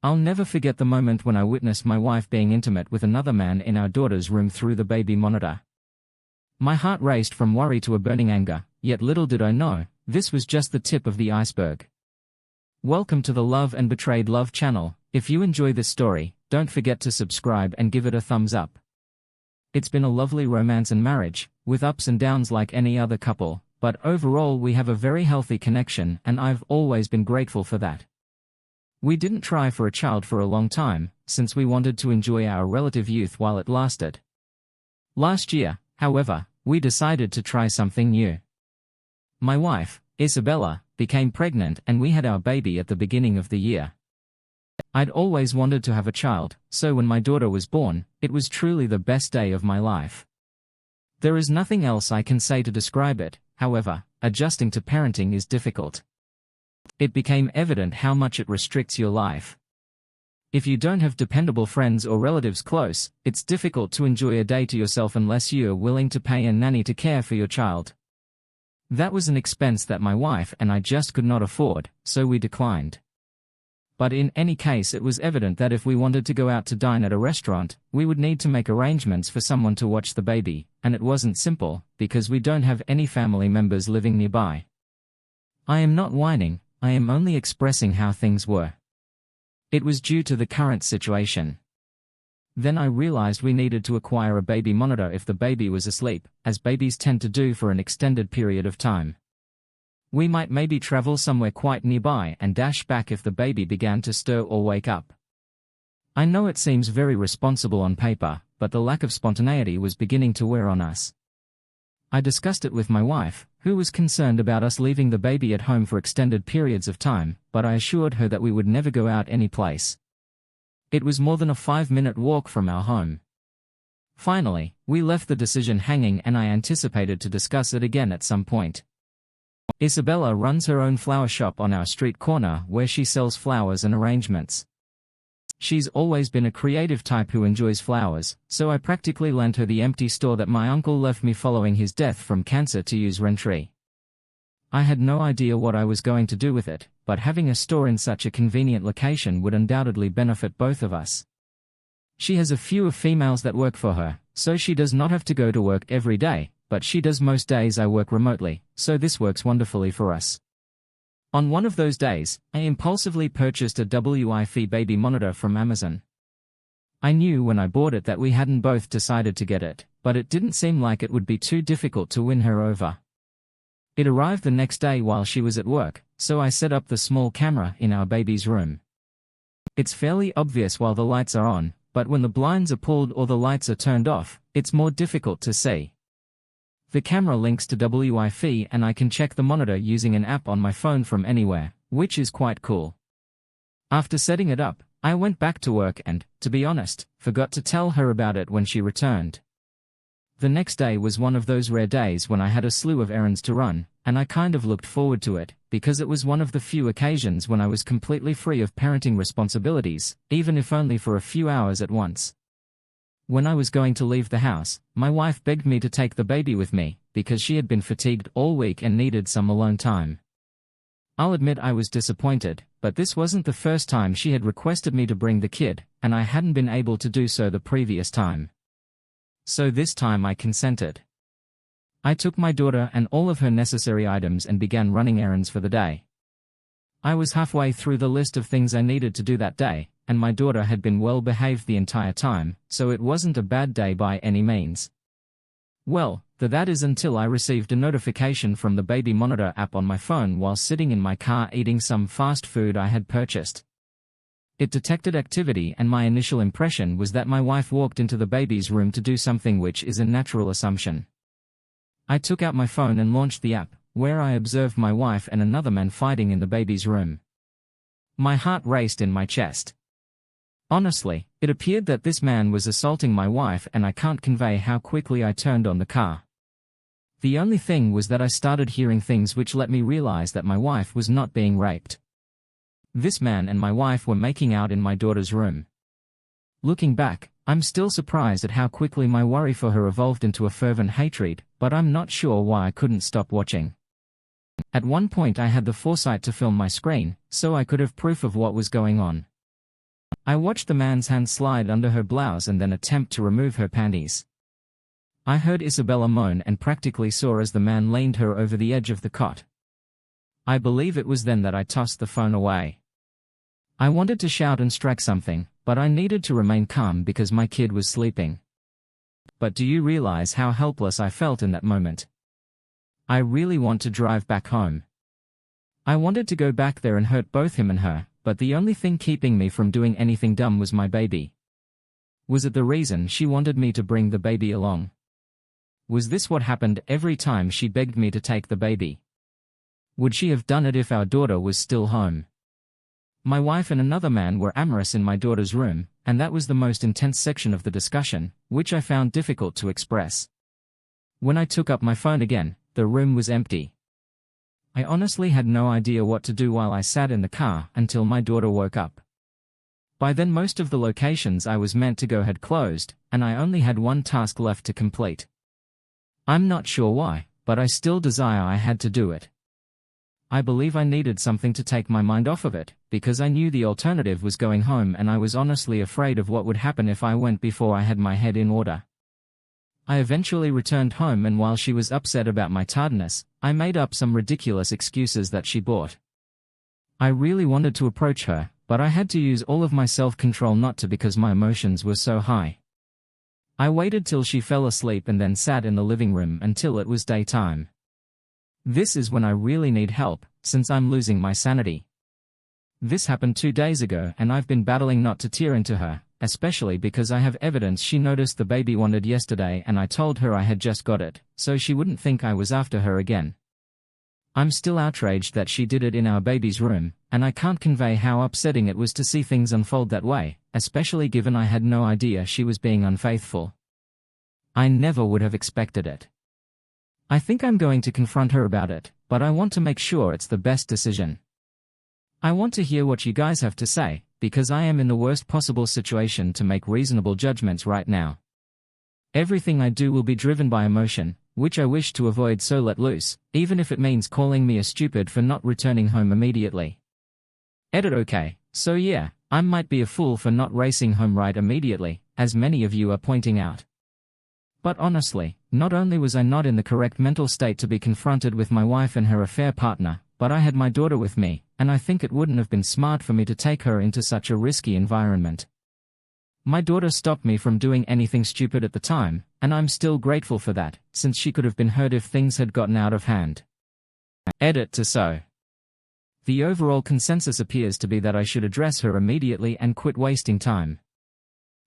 I'll never forget the moment when I witnessed my wife being intimate with another man in our daughter's room through the baby monitor. My heart raced from worry to a burning anger, yet little did I know, this was just the tip of the iceberg. Welcome to the Love and Betrayed Love channel. If you enjoy this story, don't forget to subscribe and give it a thumbs up. It's been a lovely romance and marriage, with ups and downs like any other couple, but overall we have a very healthy connection and I've always been grateful for that. We didn't try for a child for a long time, since we wanted to enjoy our relative youth while it lasted. Last year, however, we decided to try something new. My wife, Isabella, became pregnant and we had our baby at the beginning of the year. I'd always wanted to have a child, so when my daughter was born, it was truly the best day of my life. There is nothing else I can say to describe it, however, adjusting to parenting is difficult. It became evident how much it restricts your life. If you don't have dependable friends or relatives close, it's difficult to enjoy a day to yourself unless you're willing to pay a nanny to care for your child. That was an expense that my wife and I just could not afford, so we declined. But in any case, it was evident that if we wanted to go out to dine at a restaurant, we would need to make arrangements for someone to watch the baby, and it wasn't simple, because we don't have any family members living nearby. I am not whining, I am only expressing how things were. It was due to the current situation. Then I realized we needed to acquire a baby monitor if the baby was asleep, as babies tend to do for an extended period of time. We might maybe travel somewhere quite nearby and dash back if the baby began to stir or wake up. I know it seems very responsible on paper, but the lack of spontaneity was beginning to wear on us. I discussed it with my wife, who was concerned about us leaving the baby at home for extended periods of time, but I assured her that we would never go out any place. It was more than a 5-minute walk from our home. Finally, we left the decision hanging and I anticipated to discuss it again at some point. Isabella runs her own flower shop on our street corner where she sells flowers and arrangements. She's always been a creative type who enjoys flowers, so I practically lent her the empty store that my uncle left me following his death from cancer to use rent-free. I had no idea what I was going to do with it, but having a store in such a convenient location would undoubtedly benefit both of us. She has a few of females that work for her, so she does not have to go to work every day, but she does most days. I work remotely, so this works wonderfully for us. On one of those days, I impulsively purchased a Wi-Fi baby monitor from Amazon. I knew when I bought it that we hadn't both decided to get it, but it didn't seem like it would be too difficult to win her over. It arrived the next day while she was at work, so I set up the small camera in our baby's room. It's fairly obvious while the lights are on, but when the blinds are pulled or the lights are turned off, it's more difficult to see. The camera links to Wi-Fi and I can check the monitor using an app on my phone from anywhere, which is quite cool. After setting it up, I went back to work and, to be honest, forgot to tell her about it when she returned. The next day was one of those rare days when I had a slew of errands to run, and I kind of looked forward to it, because it was one of the few occasions when I was completely free of parenting responsibilities, even if only for a few hours at once. When I was going to leave the house, my wife begged me to take the baby with me, because she had been fatigued all week and needed some alone time. I'll admit I was disappointed, but this wasn't the first time she had requested me to bring the kid, and I hadn't been able to do so the previous time. So this time I consented. I took my daughter and all of her necessary items and began running errands for the day. I was halfway through the list of things I needed to do that day, and my daughter had been well behaved the entire time, so it wasn't a bad day by any means. Well, that is until I received a notification from the baby monitor app on my phone while sitting in my car eating some fast food I had purchased. It detected activity and my initial impression was that my wife walked into the baby's room to do something, which is a natural assumption. I took out my phone and launched the app, where I observed my wife and another man fighting in the baby's room. My heart raced in my chest. Honestly, it appeared that this man was assaulting my wife and I can't convey how quickly I turned on the car. The only thing was that I started hearing things which let me realize that my wife was not being raped. This man and my wife were making out in my daughter's room. Looking back, I'm still surprised at how quickly my worry for her evolved into a fervent hatred, but I'm not sure why I couldn't stop watching. At one point I had the foresight to film my screen, so I could have proof of what was going on. I watched the man's hand slide under her blouse and then attempt to remove her panties. I heard Isabella moan and practically saw as the man leaned her over the edge of the cot. I believe it was then that I tossed the phone away. I wanted to shout and strike something, but I needed to remain calm because my kid was sleeping. But do you realize how helpless I felt in that moment? I really want to drive back home. I wanted to go back there and hurt both him and her, but the only thing keeping me from doing anything dumb was my baby. Was it the reason she wanted me to bring the baby along? Was this what happened every time she begged me to take the baby? Would she have done it if our daughter was still home? My wife and another man were amorous in my daughter's room, and that was the most intense section of the discussion, which I found difficult to express. When I took up my phone again, the room was empty. I honestly had no idea what to do while I sat in the car until my daughter woke up. By then most of the locations I was meant to go had closed, and I only had one task left to complete. I'm not sure why, but I still desire I had to do it. I believe I needed something to take my mind off of it, because I knew the alternative was going home and I was honestly afraid of what would happen if I went before I had my head in order. I eventually returned home and while she was upset about my tardiness, I made up some ridiculous excuses that she brought. I really wanted to approach her, but I had to use all of my self-control not to because my emotions were so high. I waited till she fell asleep and then sat in the living room until it was daytime. This is when I really need help, since I'm losing my sanity. This happened 2 days ago and I've been battling not to tear into her, especially because I have evidence she noticed the baby wanted yesterday and I told her I had just got it, so she wouldn't think I was after her again. I'm still outraged that she did it in our baby's room, and I can't convey how upsetting it was to see things unfold that way, especially given I had no idea she was being unfaithful. I never would have expected it. I think I'm going to confront her about it, but I want to make sure it's the best decision. I want to hear what you guys have to say, because I am in the worst possible situation to make reasonable judgments right now. Everything I do will be driven by emotion, which I wish to avoid, so let loose, even if it means calling me a stupid for not returning home immediately. Edit okay, so yeah, I might be a fool for not racing home right immediately, as many of you are pointing out. But honestly, not only was I not in the correct mental state to be confronted with my wife and her affair partner, but I had my daughter with me, and I think it wouldn't have been smart for me to take her into such a risky environment. My daughter stopped me from doing anything stupid at the time, and I'm still grateful for that, since she could have been hurt if things had gotten out of hand. Edit to so. The overall consensus appears to be that I should address her immediately and quit wasting time.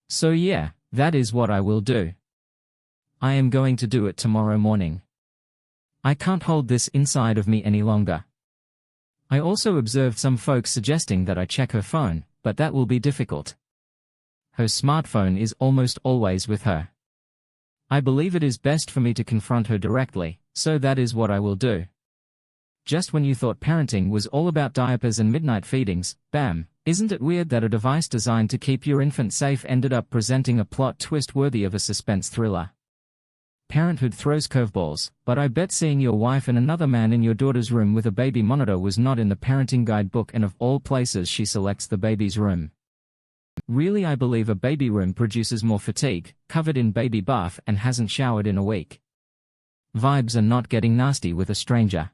So yeah, that is what I will do. I am going to do it tomorrow morning. I can't hold this inside of me any longer. I also observed some folks suggesting that I check her phone, but that will be difficult. Her smartphone is almost always with her. I believe it is best for me to confront her directly, so that is what I will do. Just when you thought parenting was all about diapers and midnight feedings, bam, isn't it weird that a device designed to keep your infant safe ended up presenting a plot twist worthy of a suspense thriller? Parenthood throws curveballs, but I bet seeing your wife and another man in your daughter's room with a baby monitor was not in the parenting guidebook, and of all places she selects the baby's room. Really, I believe a baby room produces more fatigue, covered in baby bath and hasn't showered in a week. Vibes are not getting nasty with a stranger.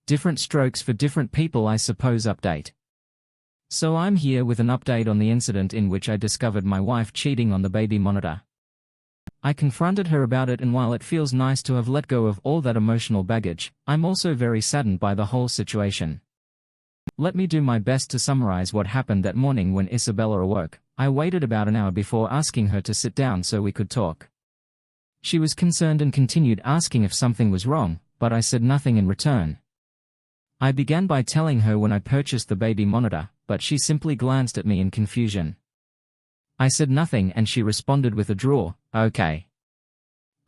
Different strokes for different people, I suppose. Update. So I'm here with an update on the incident in which I discovered my wife cheating on the baby monitor. I confronted her about it, and while it feels nice to have let go of all that emotional baggage, I'm also very saddened by the whole situation. Let me do my best to summarize what happened that morning when Isabella awoke. I waited about an hour before asking her to sit down so we could talk. She was concerned and continued asking if something was wrong, but I said nothing in return. I began by telling her when I purchased the baby monitor, but she simply glanced at me in confusion. I said nothing and she responded with a drawl, okay.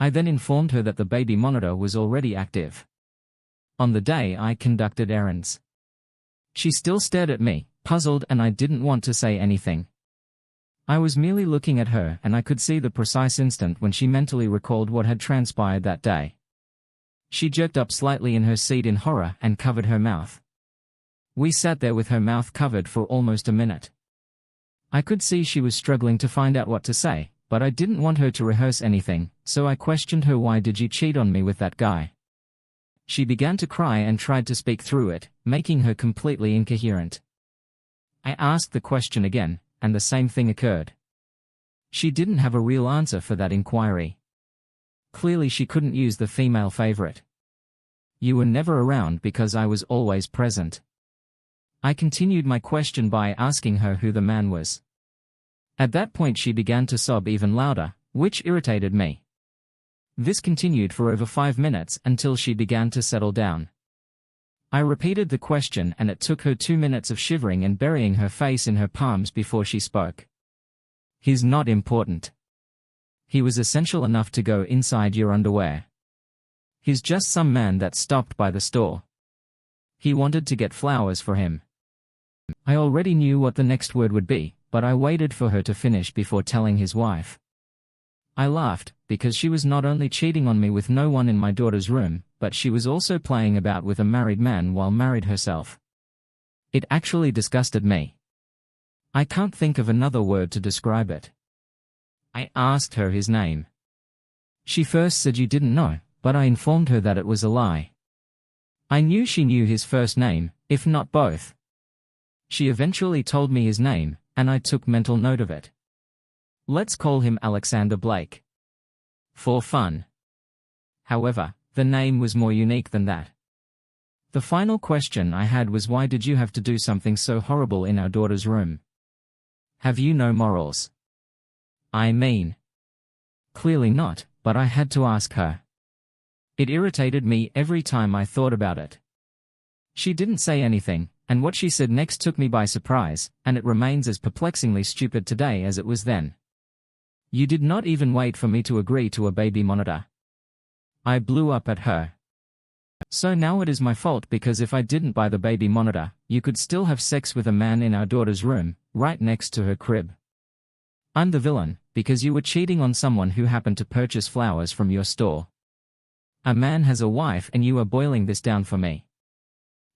I then informed her that the baby monitor was already active. On the day I conducted errands. She still stared at me, puzzled, and I didn't want to say anything. I was merely looking at her, and I could see the precise instant when she mentally recalled what had transpired that day. She jerked up slightly in her seat in horror and covered her mouth. We sat there with her mouth covered for almost a minute. I could see she was struggling to find out what to say, but I didn't want her to rehearse anything, so I questioned her. Why did you cheat on me with that guy? She began to cry and tried to speak through it, making her completely incoherent. I asked the question again, and the same thing occurred. She didn't have a real answer for that inquiry. Clearly she couldn't use the female favorite. You were never around because I was always present. I continued my question by asking her who the man was. At that point she began to sob even louder, which irritated me. This continued for over 5 minutes until she began to settle down. I repeated the question and it took her 2 minutes of shivering and burying her face in her palms before she spoke. He's not important. He was essential enough to go inside your underwear. He's just some man that stopped by the store. He wanted to get flowers for him. I already knew what the next word would be, but I waited for her to finish before telling his wife. I laughed, because she was not only cheating on me with no one in my daughter's room, but she was also playing about with a married man while married herself. It actually disgusted me. I can't think of another word to describe it. I asked her his name. She first said you didn't know, but I informed her that it was a lie. I knew she knew his first name, if not both. She eventually told me his name, and I took mental note of it. Let's call him Alexander Blake. For fun. However, the name was more unique than that. The final question I had was, why did you have to do something so horrible in our daughter's room? Have you no morals? I mean. Clearly not, but I had to ask her. It irritated me every time I thought about it. She didn't say anything, and what she said next took me by surprise, and it remains as perplexingly stupid today as it was then. You did not even wait for me to agree to a baby monitor. I blew up at her. So now it is my fault because if I didn't buy the baby monitor, you could still have sex with a man in our daughter's room, right next to her crib. I'm the villain, because you were cheating on someone who happened to purchase flowers from your store. A man has a wife and you are boiling this down for me.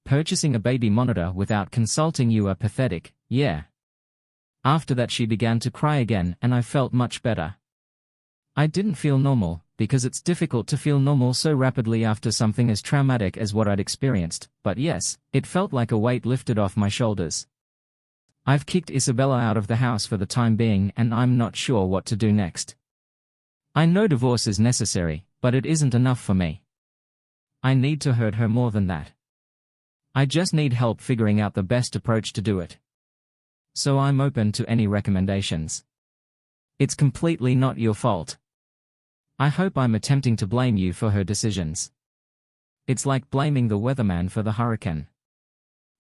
Purchasing a baby monitor without consulting you are pathetic, yeah. After that she began to cry again and I felt much better. I didn't feel normal, because it's difficult to feel normal so rapidly after something as traumatic as what I'd experienced, but yes, it felt like a weight lifted off my shoulders. I've kicked Isabella out of the house for the time being and I'm not sure what to do next. I know divorce is necessary, but it isn't enough for me. I need to hurt her more than that. I just need help figuring out the best approach to do it. So I'm open to any recommendations. It's completely not your fault. I hope I'm attempting to blame you for her decisions. It's like blaming the weatherman for the hurricane.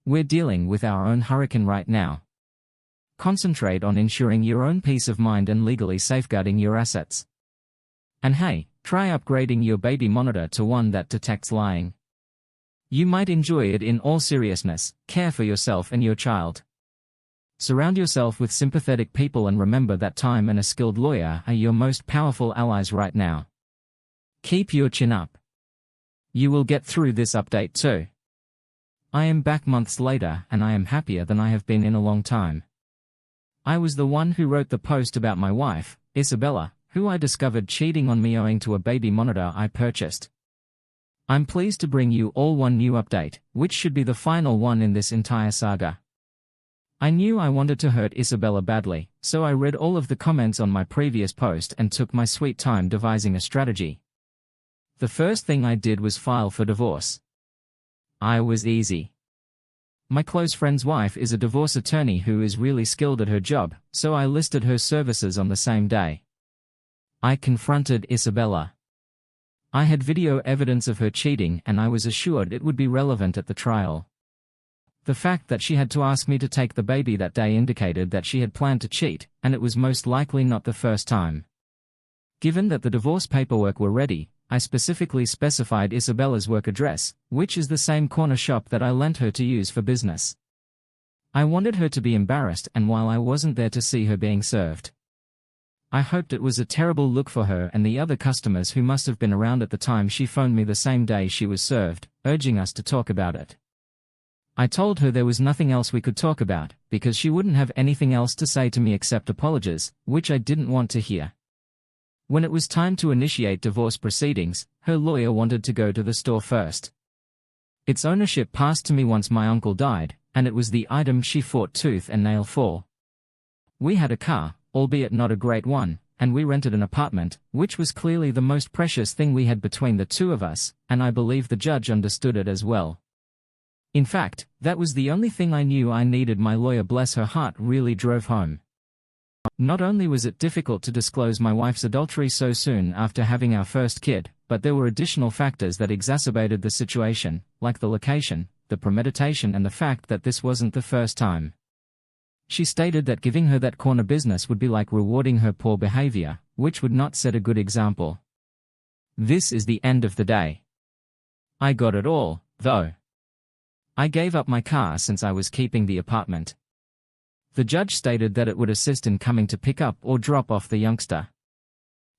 We're dealing with our own hurricane right now. Concentrate on ensuring your own peace of mind and legally safeguarding your assets. And hey, try upgrading your baby monitor to one that detects lying. You might enjoy it. In all seriousness, care for yourself and your child. Surround yourself with sympathetic people and remember that time and a skilled lawyer are your most powerful allies right now. Keep your chin up. You will get through this update too. I am back months later and I am happier than I have been in a long time. I was the one who wrote the post about my wife, Isabella, who I discovered cheating on me owing to a baby monitor I purchased. I'm pleased to bring you all one new update, which should be the final one in this entire saga. I knew I wanted to hurt Isabella badly, so I read all of the comments on my previous post and took my sweet time devising a strategy. The first thing I did was file for divorce. I was easy. My close friend's wife is a divorce attorney who is really skilled at her job, so I listed her services on the same day. I confronted Isabella. I had video evidence of her cheating and I was assured it would be relevant at the trial. The fact that she had to ask me to take the baby that day indicated that she had planned to cheat, and it was most likely not the first time. Given that the divorce paperwork were ready, I specifically specified Isabella's work address, which is the same corner shop that I lent her to use for business. I wanted her to be embarrassed, and while I wasn't there to see her being served, I hoped it was a terrible look for her and the other customers who must have been around at the time. She phoned me the same day she was served, urging us to talk about it. I told her there was nothing else we could talk about, because she wouldn't have anything else to say to me except apologies, which I didn't want to hear. When it was time to initiate divorce proceedings, her lawyer wanted to go to the store first. Its ownership passed to me once my uncle died, and it was the item she fought tooth and nail for. We had a car, albeit not a great one, and we rented an apartment, which was clearly the most precious thing we had between the two of us, and I believe the judge understood it as well. In fact, that was the only thing I knew I needed. My lawyer, bless her heart, really drove home. Not only was it difficult to disclose my wife's adultery so soon after having our first kid, but there were additional factors that exacerbated the situation, like the location, the premeditation, and the fact that this wasn't the first time. She stated that giving her that corner business would be like rewarding her poor behavior, which would not set a good example. This is the end of the day. I got it all, though. I gave up my car since I was keeping the apartment. The judge stated that it would assist in coming to pick up or drop off the youngster.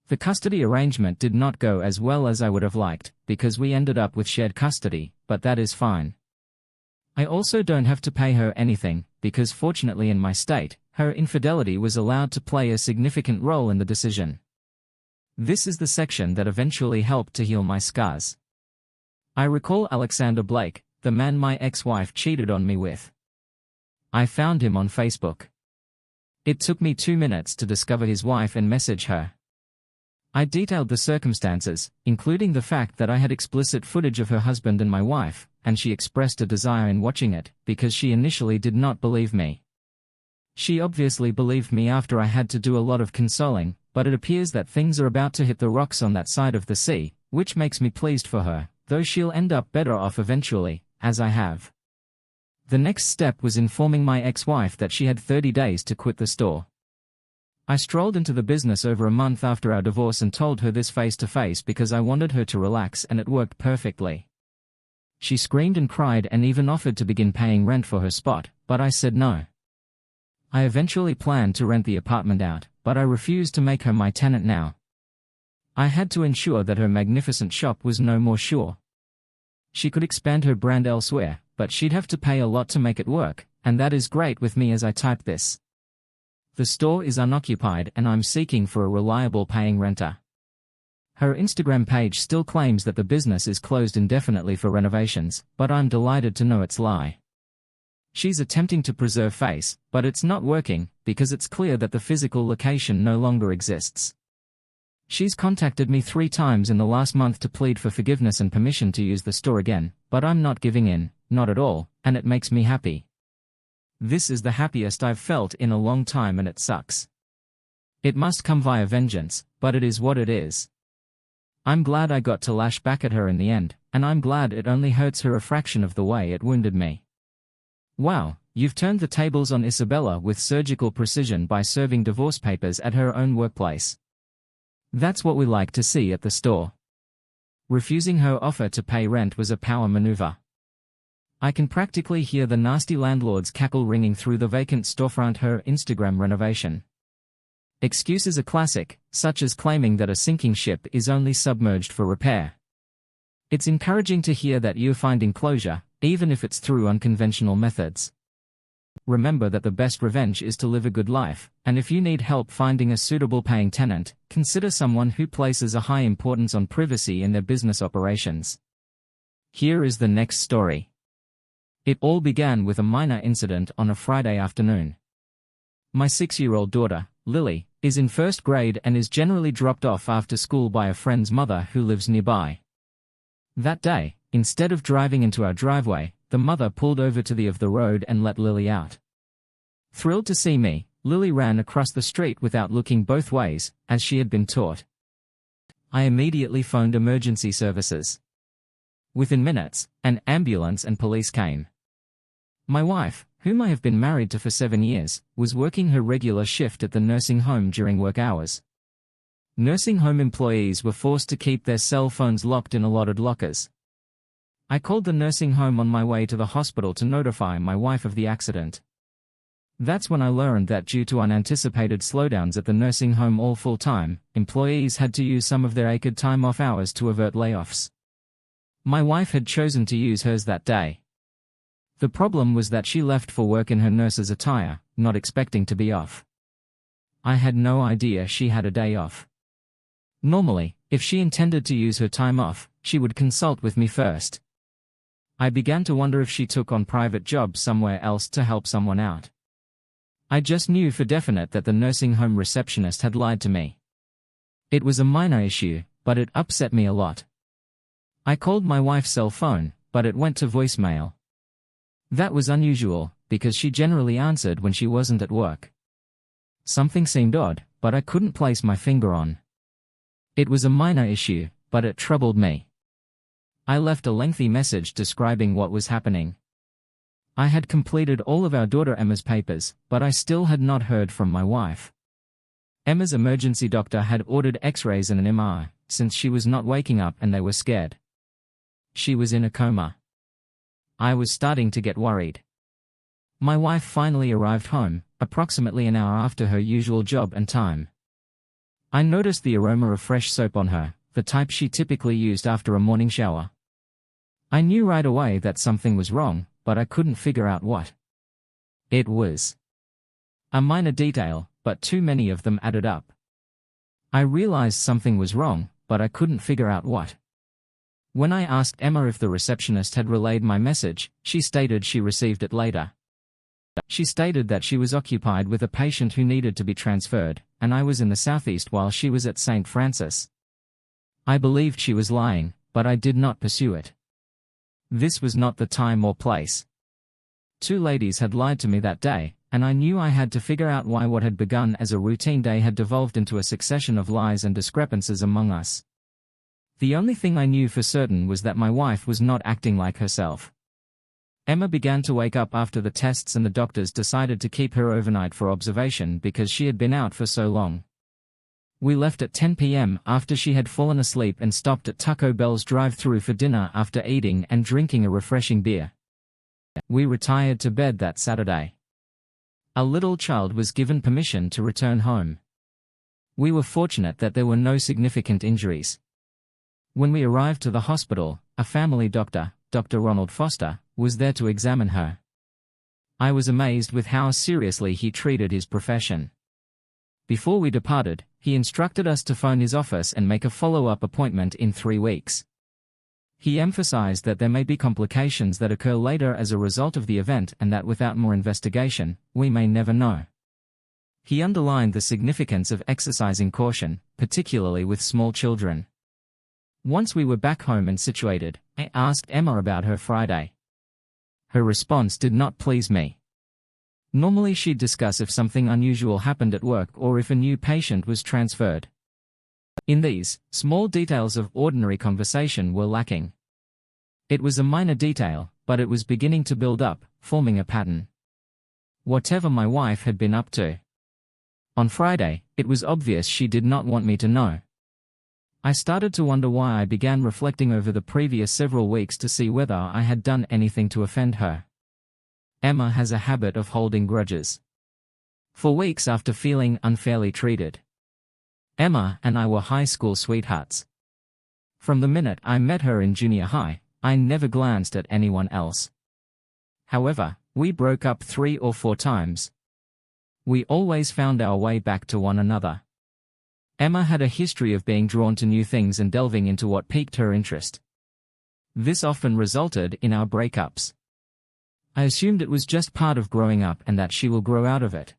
The custody arrangement did not go as well as I would have liked, because we ended up with shared custody, but that is fine. I also don't have to pay her anything, because fortunately in my state, her infidelity was allowed to play a significant role in the decision. This is the section that eventually helped to heal my scars. I recall Alexander Blake, the man my ex-wife cheated on me with. I found him on Facebook. It took me 2 minutes to discover his wife and message her. I detailed the circumstances, including the fact that I had explicit footage of her husband and my wife, and she expressed a desire in watching it, because she initially did not believe me. She obviously believed me after I had to do a lot of consoling, but it appears that things are about to hit the rocks on that side of the sea, which makes me pleased for her, though she'll end up better off eventually, as I have. The next step was informing my ex-wife that she had 30 days to quit the store. I strolled into the business over a month after our divorce and told her this face to face because I wanted her to relax, and it worked perfectly. She screamed and cried and even offered to begin paying rent for her spot, but I said no. I eventually planned to rent the apartment out, but I refused to make her my tenant now. I had to ensure that her magnificent shop was no more sure. She could expand her brand elsewhere, but she'd have to pay a lot to make it work, and that is great with me as I type this. The store is unoccupied and I'm seeking for a reliable paying renter. Her Instagram page still claims that the business is closed indefinitely for renovations, but I'm delighted to know it's a lie. She's attempting to preserve face, but it's not working, because it's clear that the physical location no longer exists. She's contacted me 3 times in the last month to plead for forgiveness and permission to use the store again, but I'm not giving in, not at all, and it makes me happy. This is the happiest I've felt in a long time, and it sucks. It must come via vengeance, but it is what it is. I'm glad I got to lash back at her in the end, and I'm glad it only hurts her a fraction of the way it wounded me. Wow, you've turned the tables on Isabella with surgical precision by serving divorce papers at her own workplace. That's what we like to see at the store. Refusing her offer to pay rent was a power maneuver. I can practically hear the nasty landlord's cackle ringing through the vacant storefront. Her Instagram renovation. Excuses are classic, such as claiming that a sinking ship is only submerged for repair. It's encouraging to hear that you're finding closure, even if it's through unconventional methods. Remember that the best revenge is to live a good life, and if you need help finding a suitable paying tenant, consider someone who places a high importance on privacy in their business operations. Here is the next story. It all began with a minor incident on a Friday afternoon. My 6-year-old daughter, Lily, is in 1st grade and is generally dropped off after school by a friend's mother who lives nearby. That day, instead of driving into our driveway, the mother pulled over to the edge of the road and let Lily out. Thrilled to see me, Lily ran across the street without looking both ways, as she had been taught. I immediately phoned emergency services. Within minutes, an ambulance and police came. My wife, whom I have been married to for 7 years, was working her regular shift at the nursing home during work hours. Nursing home employees were forced to keep their cell phones locked in allotted lockers. I called the nursing home on my way to the hospital to notify my wife of the accident. That's when I learned that due to unanticipated slowdowns at the nursing home all full-time, employees had to use some of their acred time off hours to avert layoffs. My wife had chosen to use hers that day. The problem was that she left for work in her nurse's attire, not expecting to be off. I had no idea she had a day off. Normally, if she intended to use her time off, she would consult with me first. I began to wonder if she took on private jobs somewhere else to help someone out. I just knew for definite that the nursing home receptionist had lied to me. It was a minor issue, but it upset me a lot. I called my wife's cell phone, but it went to voicemail. That was unusual, because she generally answered when she wasn't at work. Something seemed odd, but I couldn't place my finger on. It was a minor issue, but it troubled me. I left a lengthy message describing what was happening. I had completed all of our daughter Emma's papers, but I still had not heard from my wife. Emma's emergency doctor had ordered X-rays and an MRI, since she was not waking up and they were scared. She was in a coma. I was starting to get worried. My wife finally arrived home, approximately an hour after her usual job and time. I noticed the aroma of fresh soap on her, the type she typically used after a morning shower. I knew right away that something was wrong, but I couldn't figure out what. It was a minor detail, but too many of them added up. I realized something was wrong, but I couldn't figure out what. When I asked Emma if the receptionist had relayed my message, she stated she received it later. She stated that she was occupied with a patient who needed to be transferred, and I was in the southeast while she was at St. Francis. I believed she was lying, but I did not pursue it. This was not the time or place. Two ladies had lied to me that day, and I knew I had to figure out why what had begun as a routine day had devolved into a succession of lies and discrepancies among us. The only thing I knew for certain was that my wife was not acting like herself. Emma began to wake up after the tests and the doctors decided to keep her overnight for observation because she had been out for so long. We left at 10 p.m. after she had fallen asleep and stopped at Taco Bell's drive-thru for dinner after eating and drinking a refreshing beer. We retired to bed that Saturday. Our little child was given permission to return home. We were fortunate that there were no significant injuries. When we arrived to the hospital, a family doctor, Dr. Ronald Foster, was there to examine her. I was amazed with how seriously he treated his profession. Before we departed, he instructed us to phone his office and make a follow-up appointment in 3 weeks. He emphasized that there may be complications that occur later as a result of the event and that without more investigation, we may never know. He underlined the significance of exercising caution, particularly with small children. Once we were back home and situated, I asked Emma about her Friday. Her response did not please me. Normally she'd discuss if something unusual happened at work or if a new patient was transferred. In these, small details of ordinary conversation were lacking. It was a minor detail, but it was beginning to build up, forming a pattern. Whatever my wife had been up to. On Friday, it was obvious she did not want me to know. I started to wonder why. I began reflecting over the previous several weeks to see whether I had done anything to offend her. Emma has a habit of holding grudges. For weeks after feeling unfairly treated. Emma and I were high school sweethearts. From the minute I met her in junior high, I never glanced at anyone else. However, we broke up 3 or 4 times. We always found our way back to one another. Emma had a history of being drawn to new things and delving into what piqued her interest. This often resulted in our breakups. I assumed it was just part of growing up and that she will grow out of it.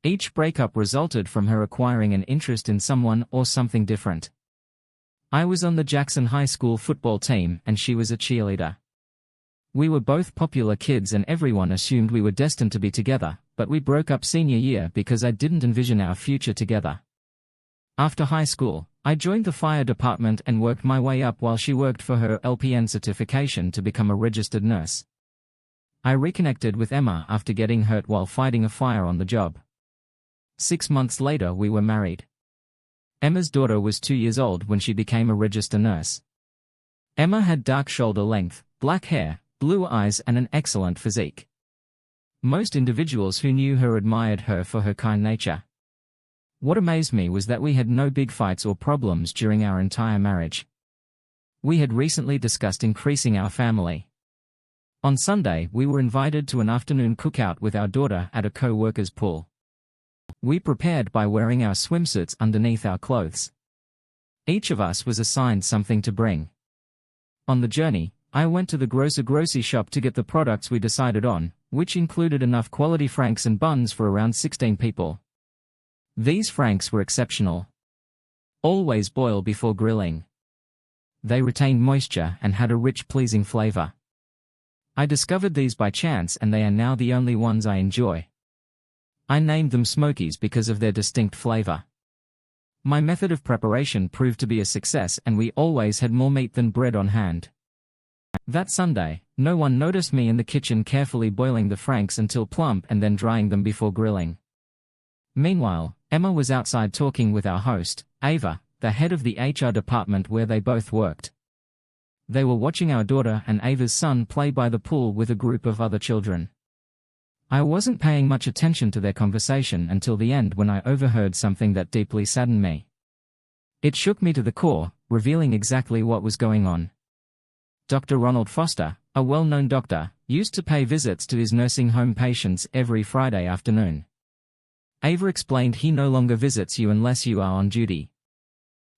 Each breakup resulted from her acquiring an interest in someone or something different. I was on the Jackson High School football team and she was a cheerleader. We were both popular kids and everyone assumed we were destined to be together, but we broke up senior year because I didn't envision our future together. After high school, I joined the fire department and worked my way up while she worked for her LPN certification to become a registered nurse. I reconnected with Emma after getting hurt while fighting a fire on the job. 6 months later we were married. Emma's daughter was 2 years old when she became a registered nurse. Emma had dark shoulder length, black hair, blue eyes and an excellent physique. Most individuals who knew her admired her for her kind nature. What amazed me was that we had no big fights or problems during our entire marriage. We had recently discussed increasing our family. On Sunday, we were invited to an afternoon cookout with our daughter at a co-worker's pool. We prepared by wearing our swimsuits underneath our clothes. Each of us was assigned something to bring. On the journey, I went to the grocery shop to get the products we decided on, which included enough quality franks and buns for around 16 people. These franks were exceptional. Always boil before grilling. They retained moisture and had a rich, pleasing flavor. I discovered these by chance and they are now the only ones I enjoy. I named them Smokies because of their distinct flavor. My method of preparation proved to be a success and we always had more meat than bread on hand. That Sunday, no one noticed me in the kitchen carefully boiling the franks until plump and then drying them before grilling. Meanwhile, Emma was outside talking with our host, Ava, the head of the HR department where they both worked. They were watching our daughter and Ava's son play by the pool with a group of other children. I wasn't paying much attention to their conversation until the end when I overheard something that deeply saddened me. It shook me to the core, revealing exactly what was going on. Dr. Ronald Foster, a well-known doctor, used to pay visits to his nursing home patients every Friday afternoon. Ava explained he no longer visits you unless you are on duty.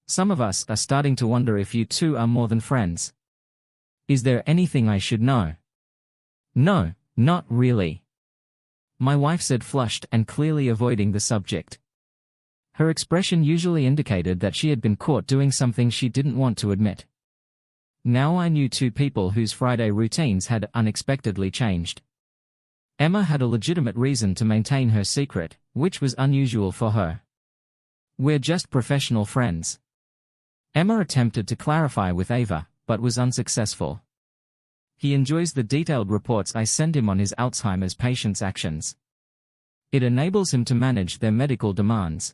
Some of us are starting to wonder if you two are more than friends. Is there anything I should know? No, not really. My wife said, flushed and clearly avoiding the subject. Her expression usually indicated that she had been caught doing something she didn't want to admit. Now I knew two people whose Friday routines had unexpectedly changed. Emma had a legitimate reason to maintain her secret, which was unusual for her. We're just professional friends. Emma attempted to clarify with Ava, but was unsuccessful. He enjoys the detailed reports I send him on his Alzheimer's patients' actions. It enables him to manage their medical demands.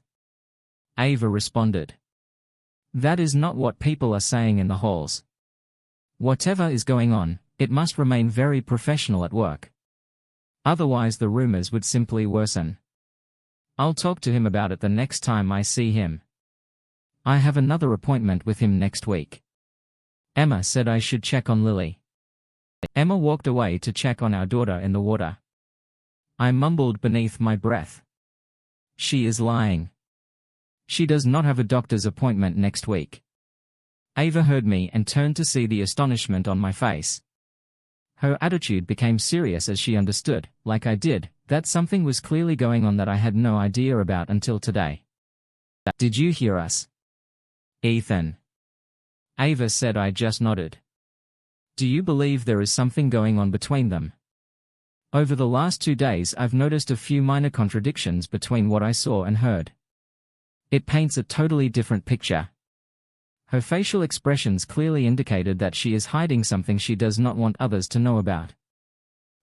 Ava responded. That is not what people are saying in the halls. Whatever is going on, it must remain very professional at work. Otherwise the rumors would simply worsen. I'll talk to him about it the next time I see him. I have another appointment with him next week. Emma said I should check on Lily. Emma walked away to check on our daughter in the water. I mumbled beneath my breath. She is lying. She does not have a doctor's appointment next week. Ava heard me and turned to see the astonishment on my face. Her attitude became serious as she understood, like I did, that something was clearly going on that I had no idea about until today. Did you hear us? Ethan. Ava said. I just nodded. Do you believe there is something going on between them? Over the last 2 days I've noticed a few minor contradictions between what I saw and heard. It paints a totally different picture. Her facial expressions clearly indicated that she is hiding something she does not want others to know about.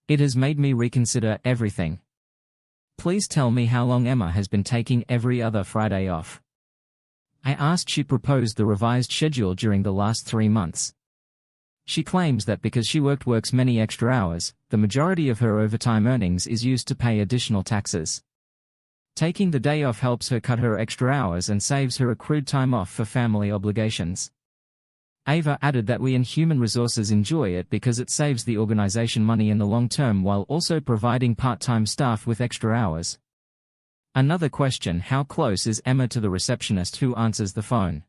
It has made me reconsider everything. Please tell me how long Emma has been taking every other Friday off. I asked. She proposed the revised schedule during the last 3 months. She claims that because she works many extra hours, the majority of her overtime earnings is used to pay additional taxes. Taking the day off helps her cut her extra hours and saves her accrued time off for family obligations. Ava added that we in human resources enjoy it because it saves the organization money in the long term while also providing part-time staff with extra hours. Another question: how close is Emma to the receptionist who answers the phone?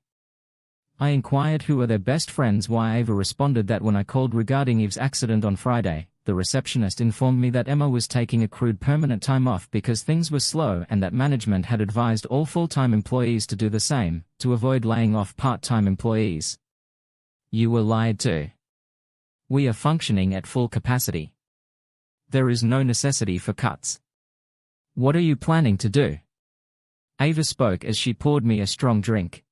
I inquired who are their best friends. Why Ava responded that when I called regarding Eve's accident on Friday, the receptionist informed me that Emma was taking accrued permanent time off because things were slow and that management had advised all full-time employees to do the same, to avoid laying off part-time employees. You were lied to. We are functioning at full capacity. There is no necessity for cuts. What are you planning to do? Ava spoke as she poured me a strong drink.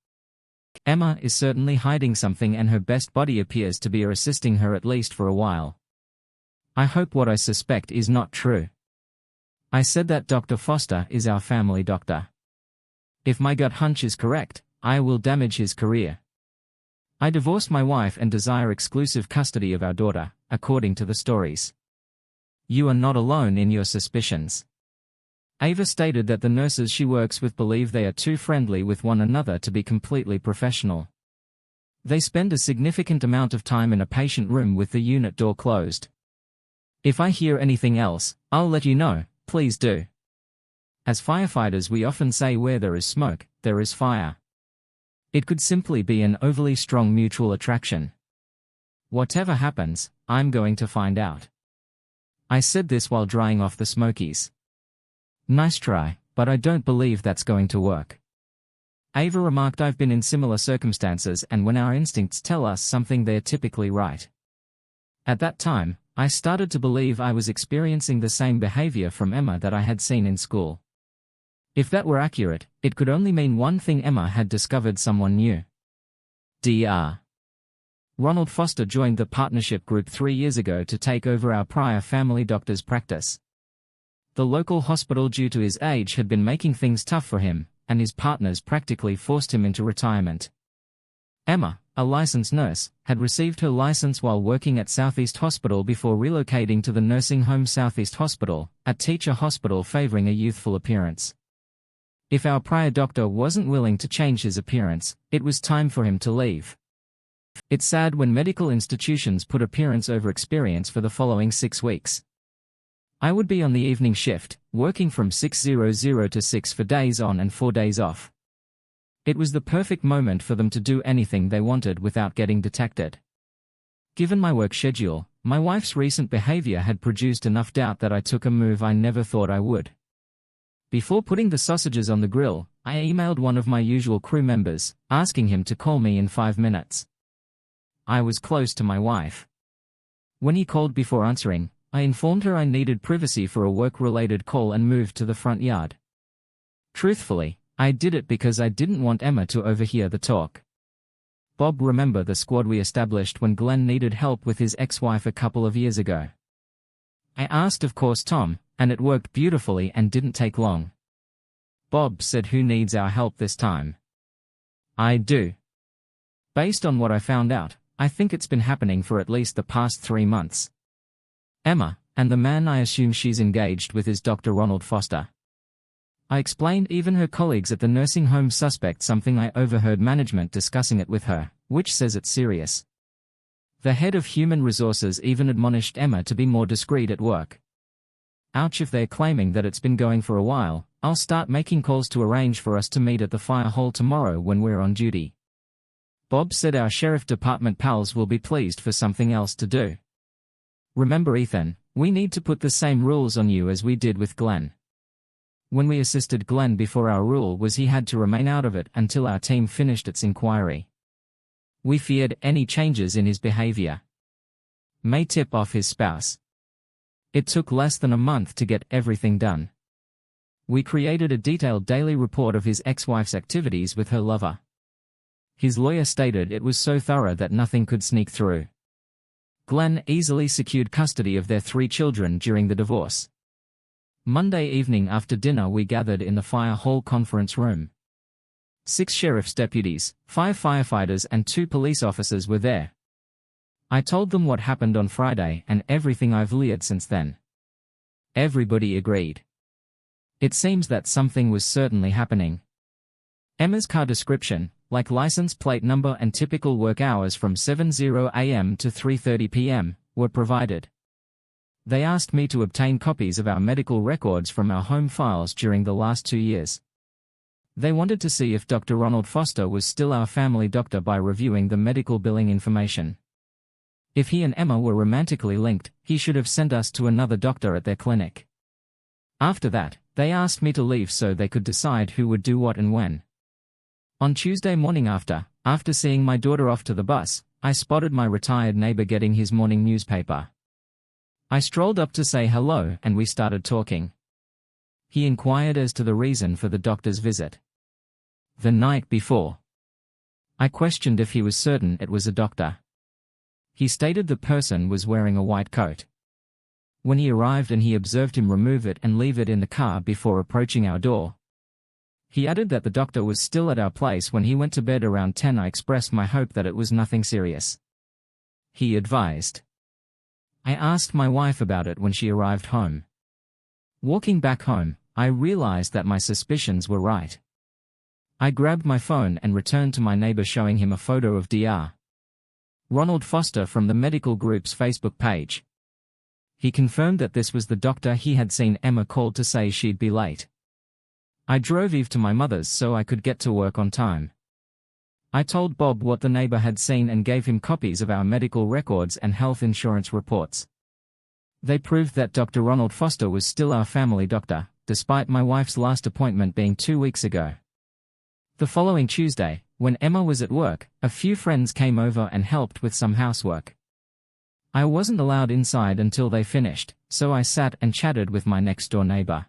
Emma is certainly hiding something and her best buddy appears to be assisting her at least for a while. I hope what I suspect is not true. I said that Dr. Foster is our family doctor. If my gut hunch is correct, I will damage his career. I divorced my wife and desire exclusive custody of our daughter, according to the stories. You are not alone in your suspicions. Ava stated that the nurses she works with believe they are too friendly with one another to be completely professional. They spend a significant amount of time in a patient room with the unit door closed. If I hear anything else, I'll let you know, please do. As firefighters, we often say where there is smoke, there is fire. It could simply be an overly strong mutual attraction. Whatever happens, I'm going to find out. I said this while drying off the smokies. Nice try, but I don't believe that's going to work. Ava remarked, I've been in similar circumstances, and when our instincts tell us something, they're typically right. At that time, I started to believe I was experiencing the same behavior from Emma that I had seen in school. If that were accurate, it could only mean one thing: Emma had discovered someone new. Dr. Ronald Foster joined the partnership group 3 years ago to take over our prior family doctor's practice. The local hospital, due to his age, had been making things tough for him, and his partners practically forced him into retirement. Emma, a licensed nurse, had received her license while working at Southeast Hospital before relocating to the nursing home Southeast Hospital, a teacher hospital favoring a youthful appearance. If our prior doctor wasn't willing to change his appearance, it was time for him to leave. It's sad when medical institutions put appearance over experience for the following 6 weeks. I would be on the evening shift, working from 6:00 to 6 for days on and 4 days off. It was the perfect moment for them to do anything they wanted without getting detected. Given my work schedule, my wife's recent behavior had produced enough doubt that I took a move I never thought I would. Before putting the sausages on the grill, I emailed one of my usual crew members, asking him to call me in 5 minutes. I was close to my wife. When he called, before answering, I informed her I needed privacy for a work-related call and moved to the front yard. Truthfully, I did it because I didn't want Emma to overhear the talk. Bob, remember the squad we established when Glenn needed help with his ex-wife a couple of years ago? I asked, of course, Tom, and it worked beautifully and didn't take long. Bob said, "Who needs our help this time?" I do. Based on what I found out, I think it's been happening for at least the past 3 months. Emma, and the man I assume she's engaged with, is Dr. Ronald Foster. I explained even her colleagues at the nursing home suspect something I overheard management discussing it with her, which says it's serious. The head of human resources even admonished Emma to be more discreet at work. Ouch, if they're claiming that it's been going for a while, I'll start making calls to arrange for us to meet at the fire hall tomorrow when we're on duty. Bob said our sheriff department pals will be pleased for something else to do. Remember, Ethan, we need to put the same rules on you as we did with Glenn. When we assisted Glenn before, our rule was he had to remain out of it until our team finished its inquiry. We feared any changes in his behavior may tip off his spouse. It took less than a month to get everything done. We created a detailed daily report of his ex-wife's activities with her lover. His lawyer stated it was so thorough that nothing could sneak through. Glenn easily secured custody of their 3 children during the divorce. Monday evening after dinner, we gathered in the fire hall conference room. 6 sheriff's deputies, 5 firefighters and 2 police officers were there. I told them what happened on Friday and everything I've learned since then. Everybody agreed. It seems that something was certainly happening. Emma's car description, like license plate number and typical work hours from 7:00 a.m. to 3:30 p.m., were provided. They asked me to obtain copies of our medical records from our home files during the last 2 years. They wanted to see if Dr. Ronald Foster was still our family doctor by reviewing the medical billing information. If he and Emma were romantically linked, he should have sent us to another doctor at their clinic. After that, they asked me to leave so they could decide who would do what and when. On Tuesday morning, after seeing my daughter off to the bus, I spotted my retired neighbor getting his morning newspaper. I strolled up to say hello and we started talking. He inquired as to the reason for the doctor's visit. The night before, I questioned if he was certain it was a doctor. He stated the person was wearing a white coat. When he arrived and he observed him remove it and leave it in the car before approaching our door. He added that the doctor was still at our place when he went to bed around 10. I expressed my hope that it was nothing serious. He advised. I asked my wife about it when she arrived home. Walking back home, I realized that my suspicions were right. I grabbed my phone and returned to my neighbor, showing him a photo of Dr. Ronald Foster from the medical group's Facebook page. He confirmed that this was the doctor he had seen. Emma called to say she'd be late. I drove Eve to my mother's so I could get to work on time. I told Bob what the neighbor had seen and gave him copies of our medical records and health insurance reports. They proved that Dr. Ronald Foster was still our family doctor, despite my wife's last appointment being 2 weeks ago. The following Tuesday, when Emma was at work, a few friends came over and helped with some housework. I wasn't allowed inside until they finished, so I sat and chatted with my next-door neighbor.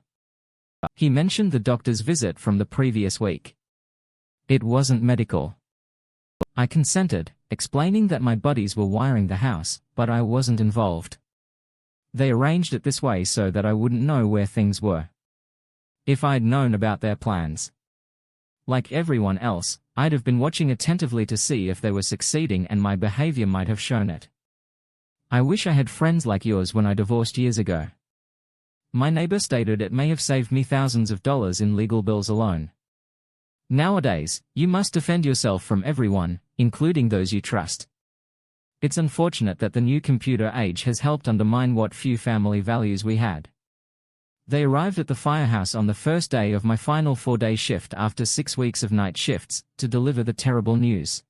He mentioned the doctor's visit from the previous week. It wasn't medical. I consented, explaining that my buddies were wiring the house, but I wasn't involved. They arranged it this way so that I wouldn't know where things were. If I'd known about their plans. Like everyone else, I'd have been watching attentively to see if they were succeeding, and my behavior might have shown it. I wish I had friends like yours when I divorced years ago. My neighbor stated it may have saved me thousands of dollars in legal bills alone. Nowadays, you must defend yourself from everyone, including those you trust. It's unfortunate that the new computer age has helped undermine what few family values we had. They arrived at the firehouse on the first day of my final 4-day shift after 6 weeks of night shifts, to deliver the terrible news.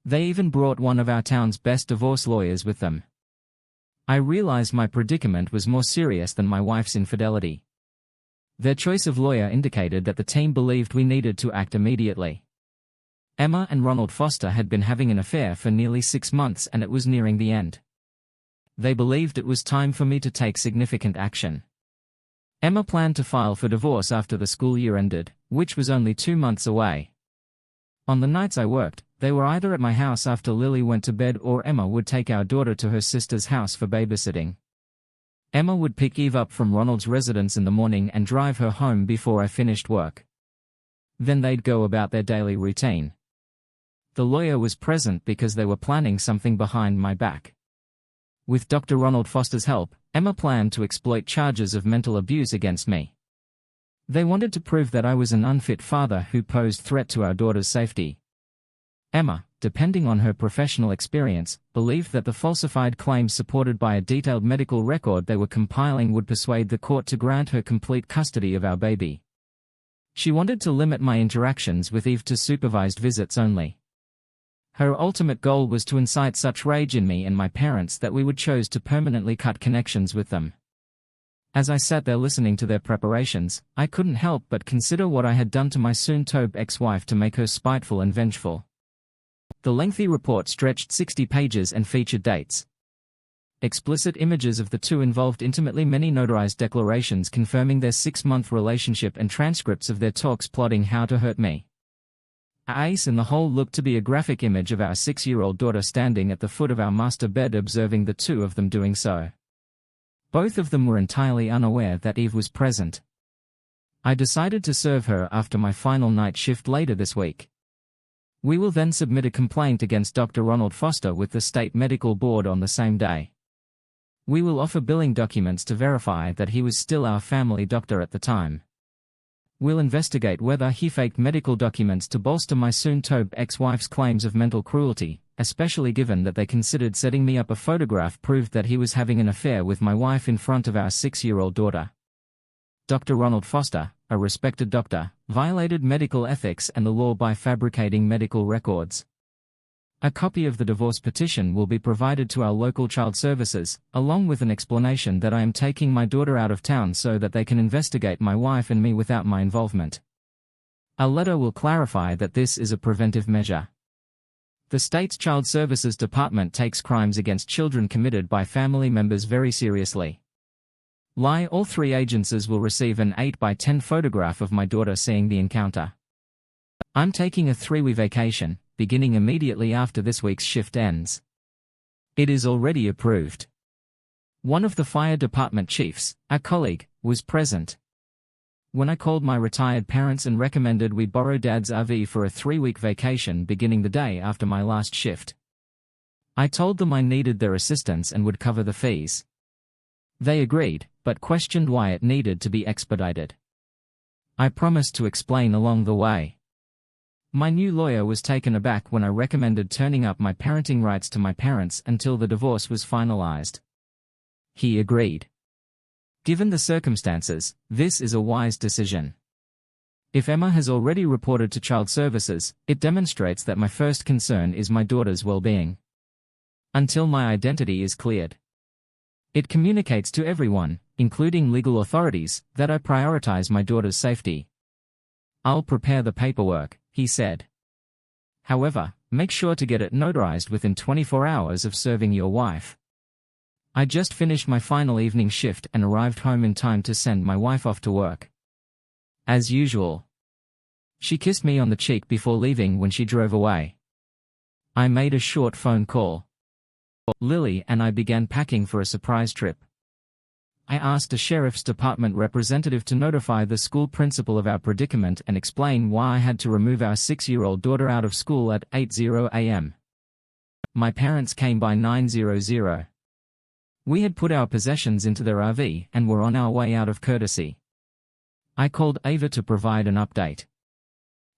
They even brought one of our town's best divorce lawyers with them. I realized my predicament was more serious than my wife's infidelity. Their choice of lawyer indicated that the team believed we needed to act immediately. Emma and Ronald Foster had been having an affair for nearly 6 months, and it was nearing the end. They believed it was time for me to take significant action. Emma planned to file for divorce after the school year ended, which was only 2 months away. On the nights I worked, they were either at my house after Lily went to bed, or Emma would take our daughter to her sister's house for babysitting. Emma would pick Eve up from Ronald's residence in the morning and drive her home before I finished work. Then they'd go about their daily routine. The lawyer was present because they were planning something behind my back. With Dr. Ronald Foster's help, Emma planned to exploit charges of mental abuse against me. They wanted to prove that I was an unfit father who posed threat to our daughter's safety. Emma, depending on her professional experience, believed that the falsified claims supported by a detailed medical record they were compiling would persuade the court to grant her complete custody of our baby. She wanted to limit my interactions with Eve to supervised visits only. Her ultimate goal was to incite such rage in me and my parents that we would choose to permanently cut connections with them. As I sat there listening to their preparations, I couldn't help but consider what I had done to my soon-to-be ex-wife to make her spiteful and vengeful. The lengthy report stretched 60 pages and featured dates. Explicit images of the two involved intimately, many notarized declarations confirming their 6-month relationship, and transcripts of their talks plotting how to hurt me. Ace in the whole looked to be a graphic image of our 6-year-old daughter standing at the foot of our master bed, observing the two of them doing so. Both of them were entirely unaware that Eve was present. I decided to serve her after my final night shift later this week. We will then submit a complaint against Dr. Ronald Foster with the State Medical Board on the same day. We will offer billing documents to verify that he was still our family doctor at the time. We'll investigate whether he faked medical documents to bolster my soon-to-be ex-wife's claims of mental cruelty, especially given that they considered setting me up a photograph proved that he was having an affair with my wife in front of our 6-year-old daughter. Dr. Ronald Foster, a respected doctor, violated medical ethics and the law by fabricating medical records. A copy of the divorce petition will be provided to our local child services, along with an explanation that I am taking my daughter out of town so that they can investigate my wife and me without my involvement. A letter will clarify that this is a preventive measure. The state's Child Services Department takes crimes against children committed by family members very seriously. All 3 agencies will receive an 8x10 photograph of my daughter seeing the encounter. I'm taking a 3-week vacation, beginning immediately after this week's shift ends. It is already approved. One of the fire department chiefs, a colleague, was present. When I called my retired parents and recommended we borrow Dad's RV for a 3-week vacation beginning the day after my last shift, I told them I needed their assistance and would cover the fees. They agreed, but questioned why it needed to be expedited. I promised to explain along the way. My new lawyer was taken aback when I recommended turning up my parenting rights to my parents until the divorce was finalized. He agreed. Given the circumstances, this is a wise decision. If Emma has already reported to child services, it demonstrates that my first concern is my daughter's well-being. Until my identity is cleared. It communicates to everyone, including legal authorities, that I prioritize my daughter's safety. I'll prepare the paperwork, he said. However, make sure to get it notarized within 24 hours of serving your wife. I just finished my final evening shift and arrived home in time to send my wife off to work. As usual. She kissed me on the cheek before leaving when she drove away. I made a short phone call. Lily and I began packing for a surprise trip. I asked a sheriff's department representative to notify the school principal of our predicament and explain why I had to remove our 6-year-old daughter out of school at 8:00 a.m. My parents came by 9:00. We had put our possessions into their RV and were on our way out of courtesy. I called Ava to provide an update.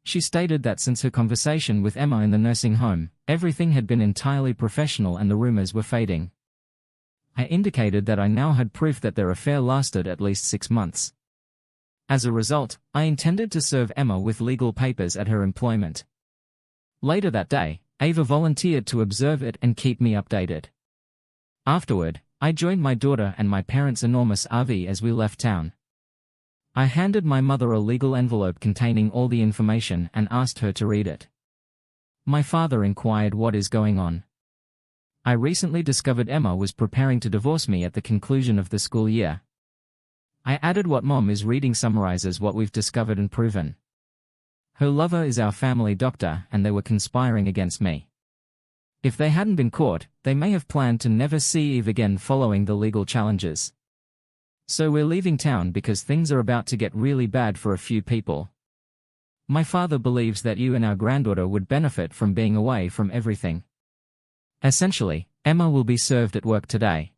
She stated that since her conversation with Emma in the nursing home, everything had been entirely professional and the rumors were fading. I indicated that I now had proof that their affair lasted at least 6 months. As a result, I intended to serve Emma with legal papers at her employment. Later that day, Ava volunteered to observe it and keep me updated. Afterward, I joined my daughter and my parents' enormous RV as we left town. I handed my mother a legal envelope containing all the information and asked her to read it. My father inquired what is going on. I recently discovered Emma was preparing to divorce me at the conclusion of the school year. I added what Mom is reading summarizes what we've discovered and proven. Her lover is our family doctor and they were conspiring against me. If they hadn't been caught, they may have planned to never see Eve again following the legal challenges. So we're leaving town because things are about to get really bad for a few people. My father believes that you and our granddaughter would benefit from being away from everything. Essentially, Emma will be served at work today.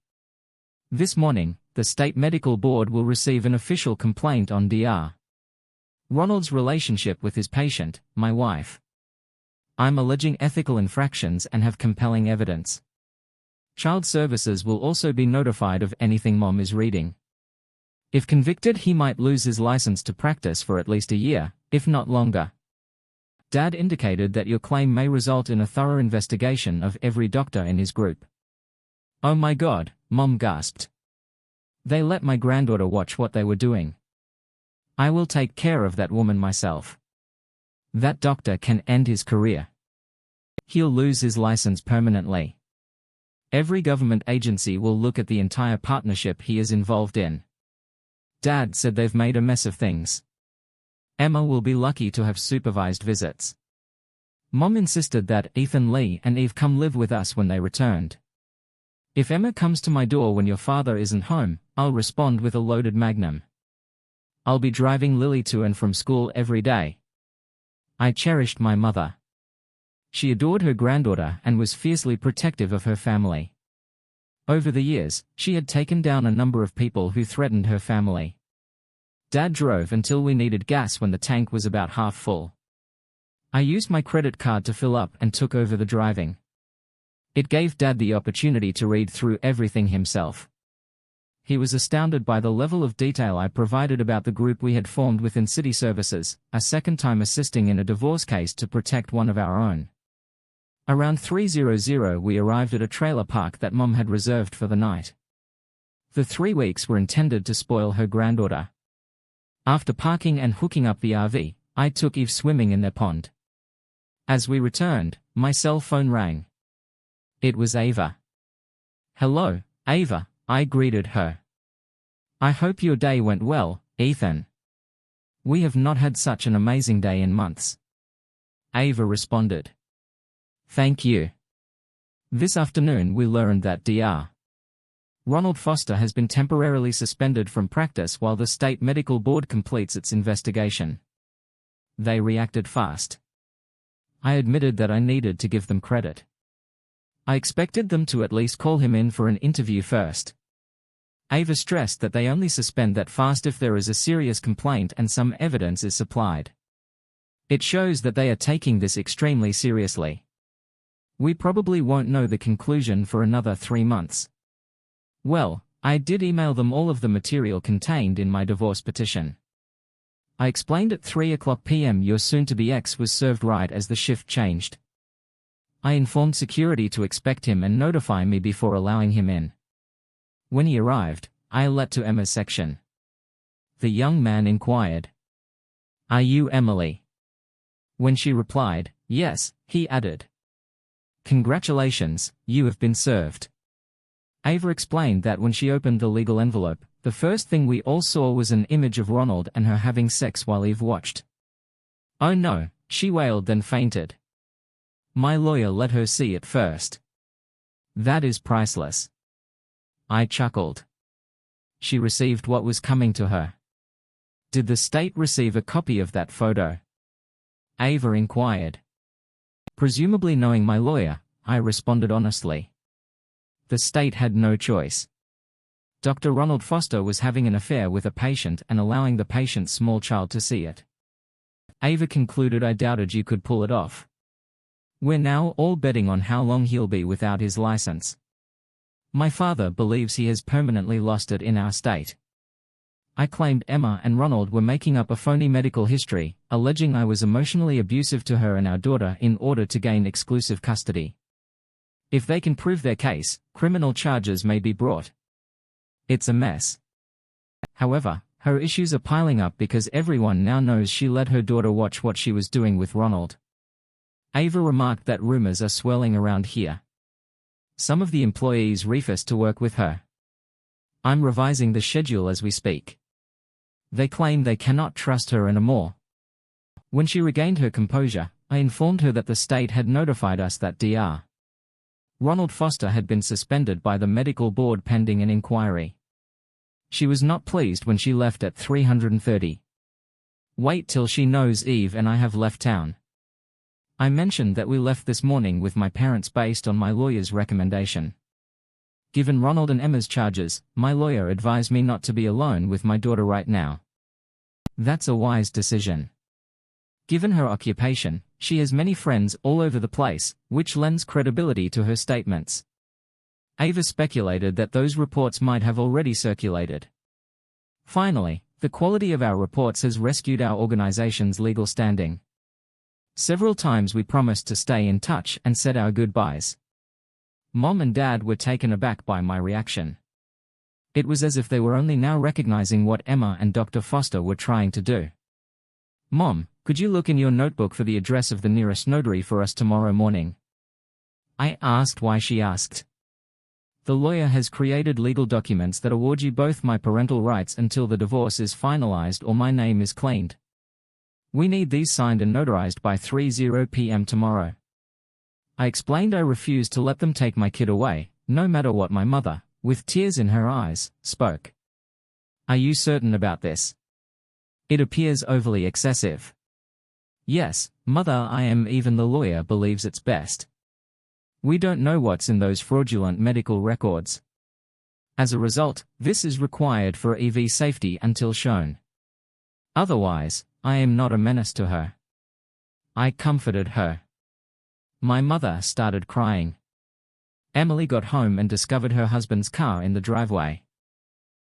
This morning, the state medical board will receive an official complaint on Dr. Ronald's relationship with his patient, my wife. I'm alleging ethical infractions and have compelling evidence. Child services will also be notified of anything Mom is reading. If convicted, he might lose his license to practice for at least a year, if not longer. Dad indicated that your claim may result in a thorough investigation of every doctor in his group. Oh my God, Mom gasped. They let my granddaughter watch what they were doing. I will take care of that woman myself. That doctor can end his career. He'll lose his license permanently. Every government agency will look at the entire partnership he is involved in. Dad said they've made a mess of things. Emma will be lucky to have supervised visits. Mom insisted that Ethan Lee and Eve come live with us when they returned. If Emma comes to my door when your father isn't home, I'll respond with a loaded magnum. I'll be driving Lily to and from school every day. I cherished my mother. She adored her granddaughter and was fiercely protective of her family. Over the years, she had taken down a number of people who threatened her family. Dad drove until we needed gas when the tank was about half full. I used my credit card to fill up and took over the driving. It gave Dad the opportunity to read through everything himself. He was astounded by the level of detail I provided about the group we had formed within City Services, a second time assisting in a divorce case to protect one of our own. Around 3:00 we arrived at a trailer park that Mom had reserved for the night. The 3 weeks were intended to spoil her granddaughter. After parking and hooking up the RV, I took Eve swimming in their pond. As we returned, my cell phone rang. It was Ava. Hello, Ava, I greeted her. I hope your day went well, Ethan. We have not had such an amazing day in months. Ava responded. Thank you. This afternoon we learned that Dr. Ronald Foster has been temporarily suspended from practice while the state medical board completes its investigation. They reacted fast. I admitted that I needed to give them credit. I expected them to at least call him in for an interview first. Ava stressed that they only suspend that fast if there is a serious complaint and some evidence is supplied. It shows that they are taking this extremely seriously. We probably won't know the conclusion for another 3 months. Well, I did email them all of the material contained in my divorce petition. I explained at 3:00 p.m. your soon-to-be ex was served right as the shift changed. I informed security to expect him and notify me before allowing him in. When he arrived, I let to Emma's section. The young man inquired, "Are you Emily?" When she replied, "Yes," he added, "Congratulations, you have been served." Ava explained that when she opened the legal envelope, the first thing we all saw was an image of Ronald and her having sex while Eve watched. "Oh no," she wailed, then fainted. My lawyer let her see it first. "That is priceless." I chuckled. She received what was coming to her. Did the state receive a copy of that photo? Ava inquired. Presumably knowing my lawyer, I responded honestly. The state had no choice. Dr. Ronald Foster was having an affair with a patient and allowing the patient's small child to see it. Ava concluded I doubted you could pull it off. We're now all betting on how long he'll be without his license. My father believes he has permanently lost it in our state. I claimed Emma and Ronald were making up a phony medical history, alleging I was emotionally abusive to her and our daughter in order to gain exclusive custody. If they can prove their case, criminal charges may be brought. It's a mess. However, her issues are piling up because everyone now knows she let her daughter watch what she was doing with Ronald. Ava remarked that rumors are swirling around here. Some of the employees refuse to work with her. I'm revising the schedule as we speak. They claim they cannot trust her anymore. When she regained her composure, I informed her that the state had notified us that Dr. Ronald Foster had been suspended by the medical board pending an inquiry. She was not pleased when she left at 3:30. Wait till she knows Eve and I have left town. I mentioned that we left this morning with my parents based on my lawyer's recommendation. Given Ronald and Emma's charges, my lawyer advised me not to be alone with my daughter right now. That's a wise decision. Given her occupation, she has many friends all over the place, which lends credibility to her statements. Ava speculated that those reports might have already circulated. Finally, the quality of our reports has rescued our organization's legal standing. Several times we promised to stay in touch and said our goodbyes. Mom and Dad were taken aback by my reaction. It was as if they were only now recognizing what Emma and Dr. Foster were trying to do. "Mom, could you look in your notebook for the address of the nearest notary for us tomorrow morning?" I asked why she asked. "The lawyer has created legal documents that award you both my parental rights until the divorce is finalized or my name is cleaned. We need these signed and notarized by 3:00 p.m. tomorrow." I explained I refused to let them take my kid away, no matter what my mother, with tears in her eyes, spoke. "Are you certain about this? It appears overly excessive." "Yes, Mother, I am. Even the lawyer believes it's best. We don't know what's in those fraudulent medical records. As a result, this is required for EV safety until shown. Otherwise, I am not a menace to her." I comforted her. My mother started crying. Emily got home and discovered her husband's car in the driveway.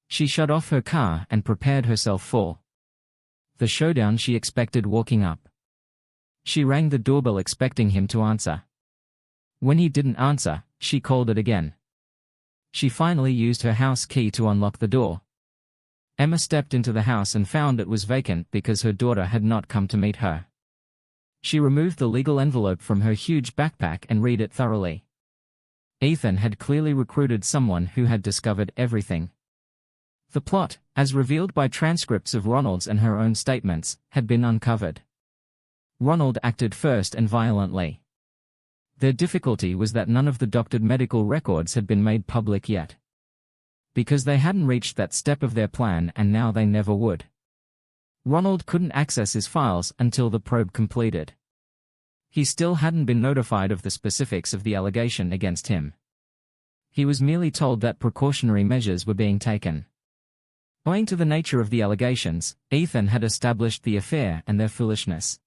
She shut off her car and prepared herself for the showdown she expected walking up. She rang the doorbell expecting him to answer. When he didn't answer, she called it again. She finally used her house key to unlock the door. Emma stepped into the house and found it was vacant because her daughter had not come to meet her. She removed the legal envelope from her huge backpack and read it thoroughly. Ethan had clearly recruited someone who had discovered everything. The plot, as revealed by transcripts of Ronald's and her own statements, had been uncovered. Ronald acted first and violently. Their difficulty was that none of the doctored medical records had been made public yet. Because they hadn't reached that step of their plan and now they never would. Ronald couldn't access his files until the probe completed. He still hadn't been notified of the specifics of the allegation against him. He was merely told that precautionary measures were being taken. Owing to the nature of the allegations, Ethan had established the affair and their foolishness.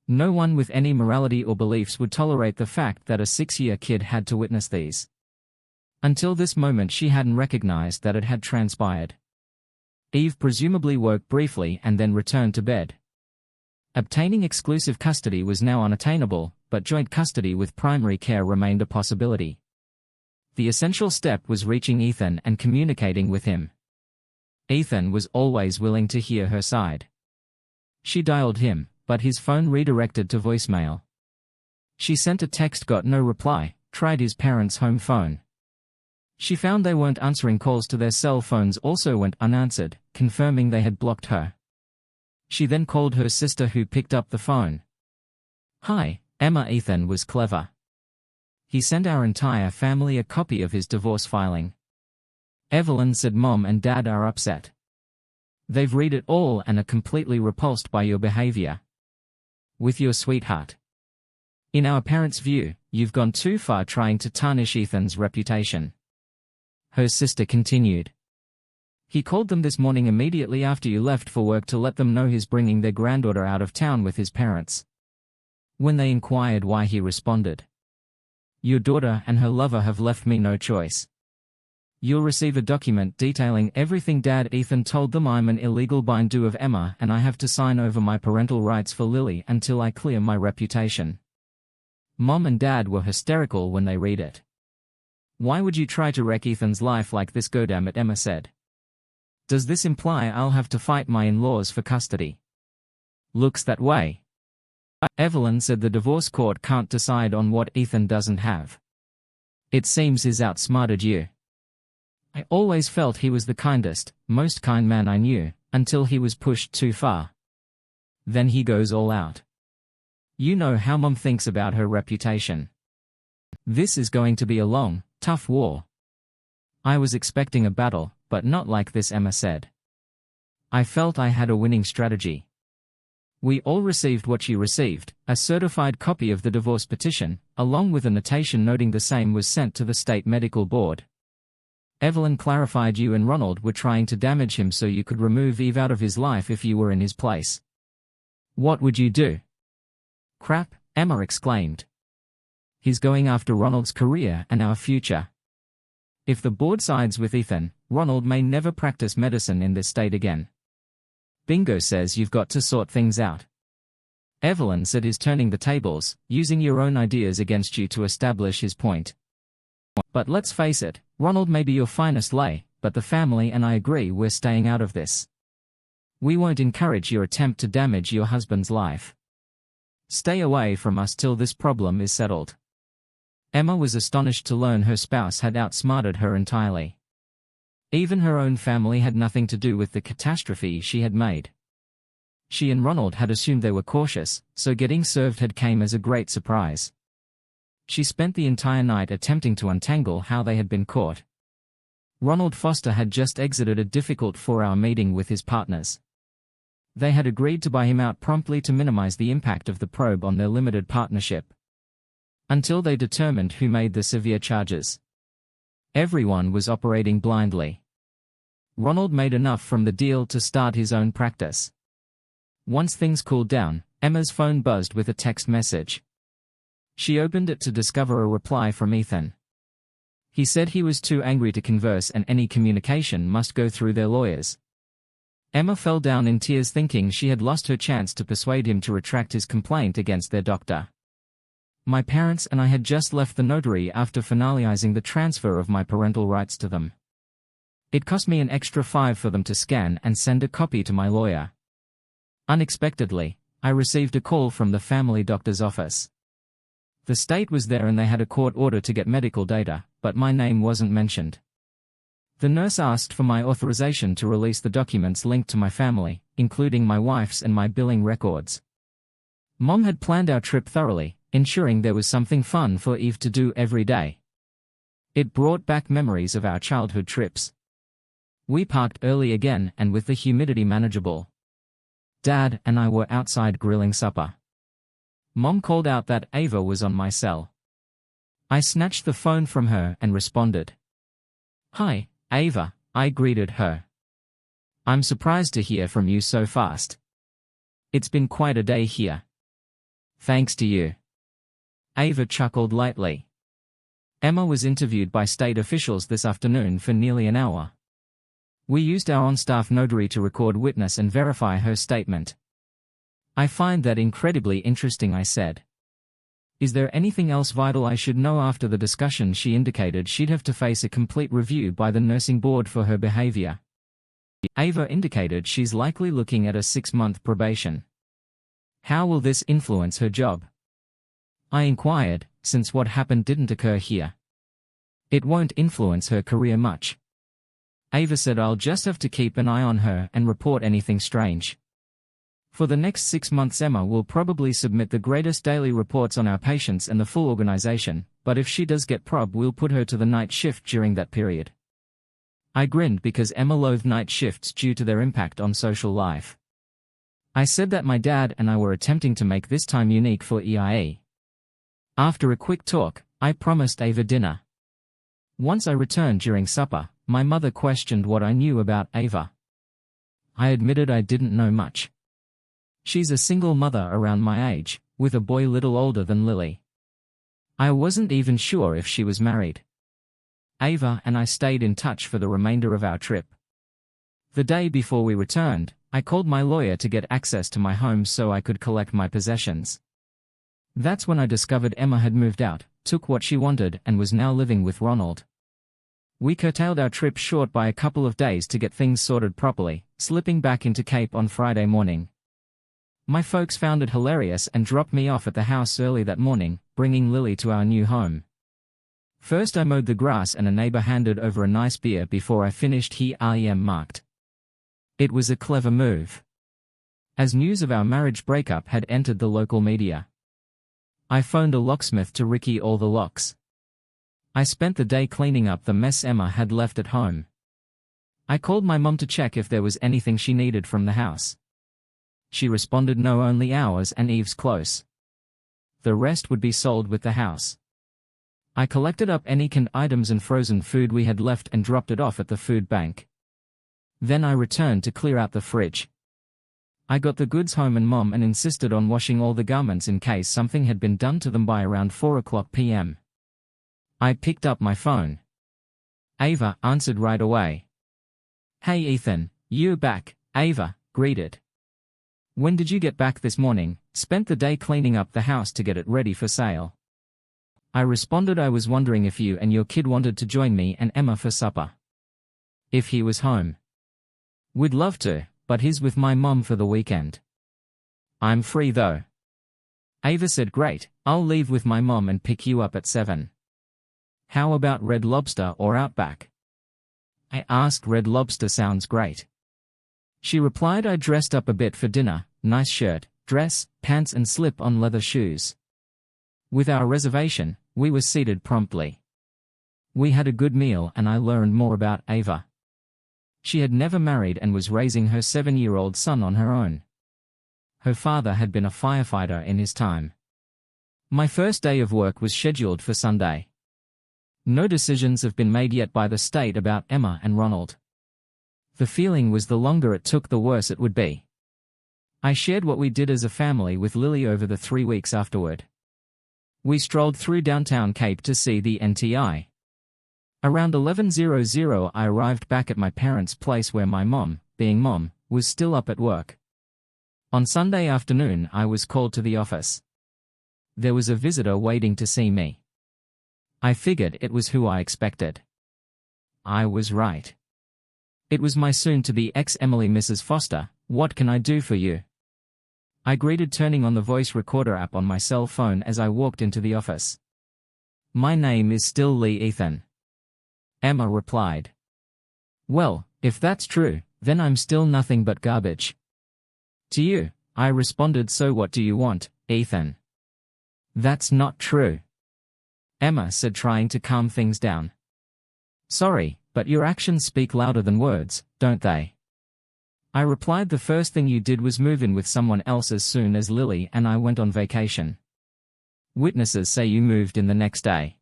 No one with any morality or beliefs would tolerate the fact that a 6-year kid had to witness these. Until this moment she hadn't recognized that it had transpired. Eve presumably woke briefly and then returned to bed. Obtaining exclusive custody was now unattainable, but joint custody with primary care remained a possibility. The essential step was reaching Ethan and communicating with him. Ethan was always willing to hear her side. She dialed him, but his phone redirected to voicemail. She sent a text, got no reply, tried his parents' home phone. She found they weren't answering calls to their cell phones, also went unanswered, confirming they had blocked her. She then called her sister, who picked up the phone. "Hi, Emma." Ethan was clever. He sent our entire family a copy of his divorce filing. Evelyn said, "Mom and Dad are upset. They've read it all and are completely repulsed by your behavior with your sweetheart. In our parents' view, you've gone too far trying to tarnish Ethan's reputation." Her sister continued. "He called them this morning immediately after you left for work to let them know he's bringing their granddaughter out of town with his parents. When they inquired why, he responded, 'Your daughter and her lover have left me no choice. You'll receive a document detailing everything, Dad.' Ethan told them, 'I'm an illegal bindu of Emma and I have to sign over my parental rights for Lily until I clear my reputation.' Mom and Dad were hysterical when they read it. 'Why would you try to wreck Ethan's life like this, goddammit?' Emma said. 'Does this imply I'll have to fight my in-laws for custody?' 'Looks that way.' Evelyn said, 'The divorce court can't decide on what Ethan doesn't have. It seems he's outsmarted you. I always felt he was the kindest, most kind man I knew, until he was pushed too far. Then he goes all out. You know how Mom thinks about her reputation. This is going to be a long, tough war.' 'I was expecting a battle, but not like this,' Emma said. 'I felt I had a winning strategy.' We all received what she received, a certified copy of the divorce petition, along with a notation noting the same was sent to the state medical board. Evelyn clarified, 'You and Ronald were trying to damage him so you could remove Eve out of his life if you were in his place. What would you do?' 'Crap,' Emma exclaimed. 'He's going after Ronald's career and our future. If the board sides with Ethan, Ronald may never practice medicine in this state again. Bingo says you've got to sort things out. Evelyn said he's turning the tables, using your own ideas against you to establish his point. But let's face it, Ronald may be your finest lay, but the family and I agree we're staying out of this. We won't encourage your attempt to damage your husband's life. Stay away from us till this problem is settled.' Emma was astonished to learn her spouse had outsmarted her entirely. Even her own family had nothing to do with the catastrophe she had made. She and Ronald had assumed they were cautious, so getting served had come as a great surprise. She spent the entire night attempting to untangle how they had been caught. Ronald Foster had just exited a difficult 4-hour meeting with his partners. They had agreed to buy him out promptly to minimize the impact of the probe on their limited partnership. Until they determined who made the severe charges. Everyone was operating blindly. Ronald made enough from the deal to start his own practice. Once things cooled down, Emma's phone buzzed with a text message. She opened it to discover a reply from Ethan. He said he was too angry to converse and any communication must go through their lawyers. Emma fell down in tears, thinking she had lost her chance to persuade him to retract his complaint against their doctor. My parents and I had just left the notary after finalizing the transfer of my parental rights to them. It cost me an extra $5 for them to scan and send a copy to my lawyer. Unexpectedly, I received a call from the family doctor's office. The state was there and they had a court order to get medical data, but my name wasn't mentioned. The nurse asked for my authorization to release the documents linked to my family, including my wife's and my billing records. Mom had planned our trip thoroughly, ensuring there was something fun for Eve to do every day. It brought back memories of our childhood trips. We parked early again and with the humidity manageable. Dad and I were outside grilling supper. Mom called out that Ava was on my cell. I snatched the phone from her and responded. "Hi, Ava," I greeted her. "I'm surprised to hear from you so fast. It's been quite a day here." "Thanks to you." Ava chuckled lightly. Emma was interviewed by state officials this afternoon for nearly an hour. We used our on-staff notary to record witness and verify her statement. I find that incredibly interesting, I said. Is there anything else vital I should know? After the discussion, she indicated she'd have to face a complete review by the nursing board for her behavior. Ava indicated she's likely looking at a 6-month probation. How will this influence her job? I inquired, since what happened didn't occur here. It won't influence her career much. Ava said I'll just have to keep an eye on her and report anything strange. For the next 6 months Emma will probably submit the greatest daily reports on our patients and the full organization, but if she does get prob, we'll put her to the night shift during that period. I grinned because Emma loathed night shifts due to their impact on social life. I said that my dad and I were attempting to make this time unique for EIE. After a quick talk, I promised Ava dinner. Once I returned during supper, my mother questioned what I knew about Ava. I admitted I didn't know much. She's a single mother around my age, with a boy little older than Lily. I wasn't even sure if she was married. Ava and I stayed in touch for the remainder of our trip. The day before we returned, I called my lawyer to get access to my home so I could collect my possessions. That's when I discovered Emma had moved out, took what she wanted, and was now living with Ronald. We curtailed our trip short by a couple of days to get things sorted properly, slipping back into Cape on Friday morning. My folks found it hilarious and dropped me off at the house early that morning, bringing Lily to our new home. First I mowed the grass and a neighbor handed over a nice beer before I finished. He marked. It was a clever move, as news of our marriage breakup had entered the local media. I phoned a locksmith to Ricky all the locks. I spent the day cleaning up the mess Emma had left at home. I called my mom to check if there was anything she needed from the house. She responded no, only ours and Eve's close. The rest would be sold with the house. I collected up any canned items and frozen food we had left and dropped it off at the food bank. Then I returned to clear out the fridge. I got the goods home and Mom and insisted on washing all the garments in case something had been done to them by around 4:00 p.m. I picked up my phone. Ava answered right away. "Hey Ethan, you back?" Ava greeted. "When did you get back this morning?" "Spent the day cleaning up the house to get it ready for sale." I responded, "I was wondering if you and your kid wanted to join me and Emma for supper. If he was home." "We'd love to, but he's with my mom for the weekend." "I'm free though." Ava said, "Great, I'll leave with my mom and pick you up at 7. "How about Red Lobster or Outback?" I asked. "Red Lobster sounds great." She replied, "I dressed up a bit for dinner, nice shirt, dress, pants and slip-on leather shoes." With our reservation, we were seated promptly. We had a good meal and I learned more about Ava. She had never married and was raising her 7-year-old son on her own. Her father had been a firefighter in his time. My first day of work was scheduled for Sunday. No decisions have been made yet by the state about Emma and Ronald. The feeling was the longer it took, the worse it would be. I shared what we did as a family with Lily over the 3 weeks afterward. We strolled through downtown Cape to see the NTI. Around 11:00 I arrived back at my parents' place where my mom, being mom, was still up at work. On Sunday afternoon I was called to the office. There was a visitor waiting to see me. I figured it was who I expected. I was right. It was my soon-to-be ex-Emily, Mrs. Foster. "What can I do for you?" I greeted, turning on the voice recorder app on my cell phone as I walked into the office. "My name is still Lee Ethan," Emma replied. "Well, if that's true, then I'm still nothing but garbage to you," I responded. "So what do you want, Ethan?" "That's not true," Emma said, trying to calm things down. "Sorry, but your actions speak louder than words, don't they?" I replied. "The first thing you did was move in with someone else as soon as Lily and I went on vacation. Witnesses say you moved in the next day.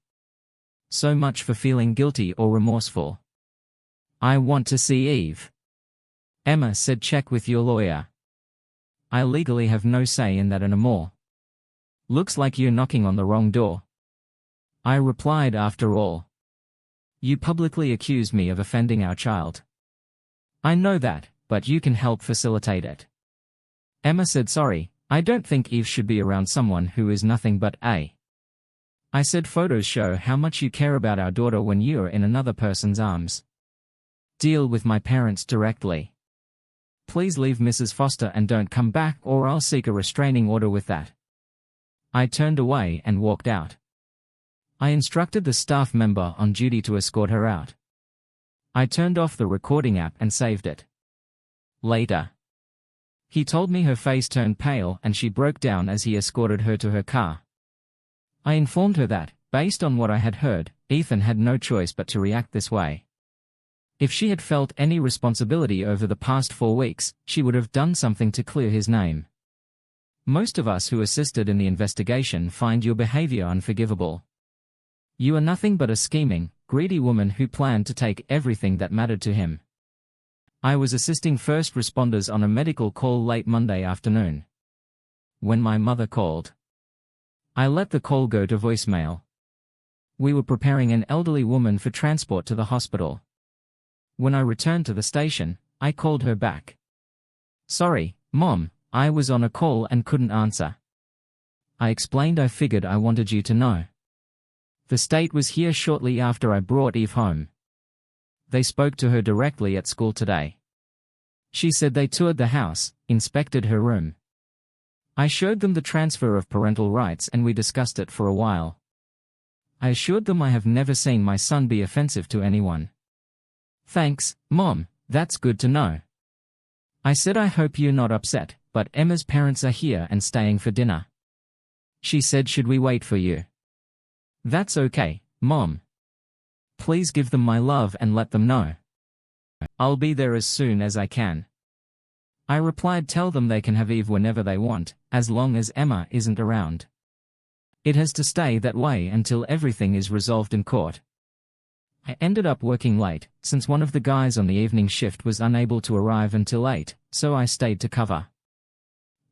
So much for feeling guilty or remorseful." "I want to see Eve," Emma said. "Check with your lawyer. I legally have no say in that anymore. Looks like you're knocking on the wrong door." I replied, after all. You publicly accuse me of offending our child. I know that, but you can help facilitate it. Emma said, sorry, I don't think Eve should be around someone who is nothing but a. I said, photos show how much you care about our daughter when you're in another person's arms. Deal with my parents directly. Please leave Mrs. Foster and don't come back, or I'll seek a restraining order with that. I turned away and walked out. I instructed the staff member on duty to escort her out. I turned off the recording app and saved it. Later, he told me her face turned pale and she broke down as he escorted her to her car. I informed her that, based on what I had heard, Ethan had no choice but to react this way. If she had felt any responsibility over the past 4 weeks, she would have done something to clear his name. Most of us who assisted in the investigation find your behavior unforgivable. You are nothing but a scheming, greedy woman who planned to take everything that mattered to him. I was assisting first responders on a medical call late Monday afternoon. When my mother called, I let the call go to voicemail. We were preparing an elderly woman for transport to the hospital. When I returned to the station, I called her back. Sorry, Mom, I was on a call and couldn't answer. I explained I figured I wanted you to know. The state was here shortly after I brought Eve home. They spoke to her directly at school today. She said they toured the house, inspected her room. I showed them the transfer of parental rights and we discussed it for a while. I assured them I have never seen my son be offensive to anyone. Thanks, Mom, that's good to know. I said I hope you're not upset, but Emma's parents are here and staying for dinner. She said, should we wait for you? That's okay, Mom. Please give them my love and let them know. I'll be there as soon as I can. I replied, tell them they can have Eve whenever they want, as long as Emma isn't around. It has to stay that way until everything is resolved in court. I ended up working late, since one of the guys on the evening shift was unable to arrive until 8, so I stayed to cover.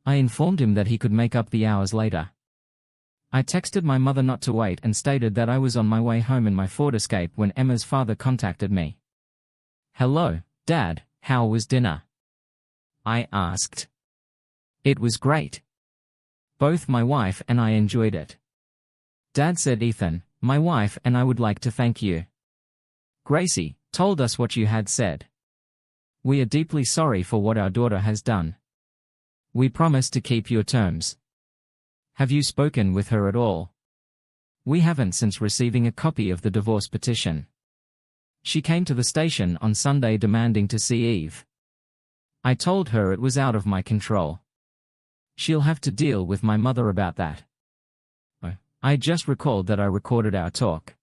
I informed him that he could make up the hours later. I texted my mother not to wait and stated that I was on my way home in my Ford Escape when Emma's father contacted me. Hello, Dad, how was dinner? I asked. It was great. Both my wife and I enjoyed it. Dad said, Ethan, my wife and I would like to thank you. Gracie told us what you had said. We are deeply sorry for what our daughter has done. We promise to keep your terms. Have you spoken with her at all? We haven't since receiving a copy of the divorce petition. She came to the station on Sunday demanding to see Eve. I told her it was out of my control. She'll have to deal with my mother about that. I just recalled that I recorded our talk.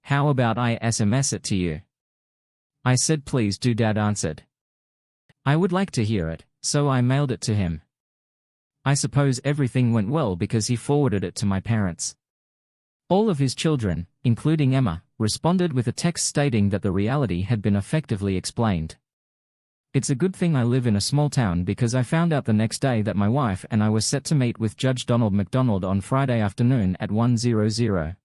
How about I SMS it to you? I said please do. Dad answered. I would like to hear it, so I mailed it to him. I suppose everything went well because he forwarded it to my parents. All of his children, including Emma, responded with a text stating that the reality had been effectively explained. It's a good thing I live in a small town because I found out the next day that my wife and I were set to meet with Judge Donald McDonald on Friday afternoon at 1:00.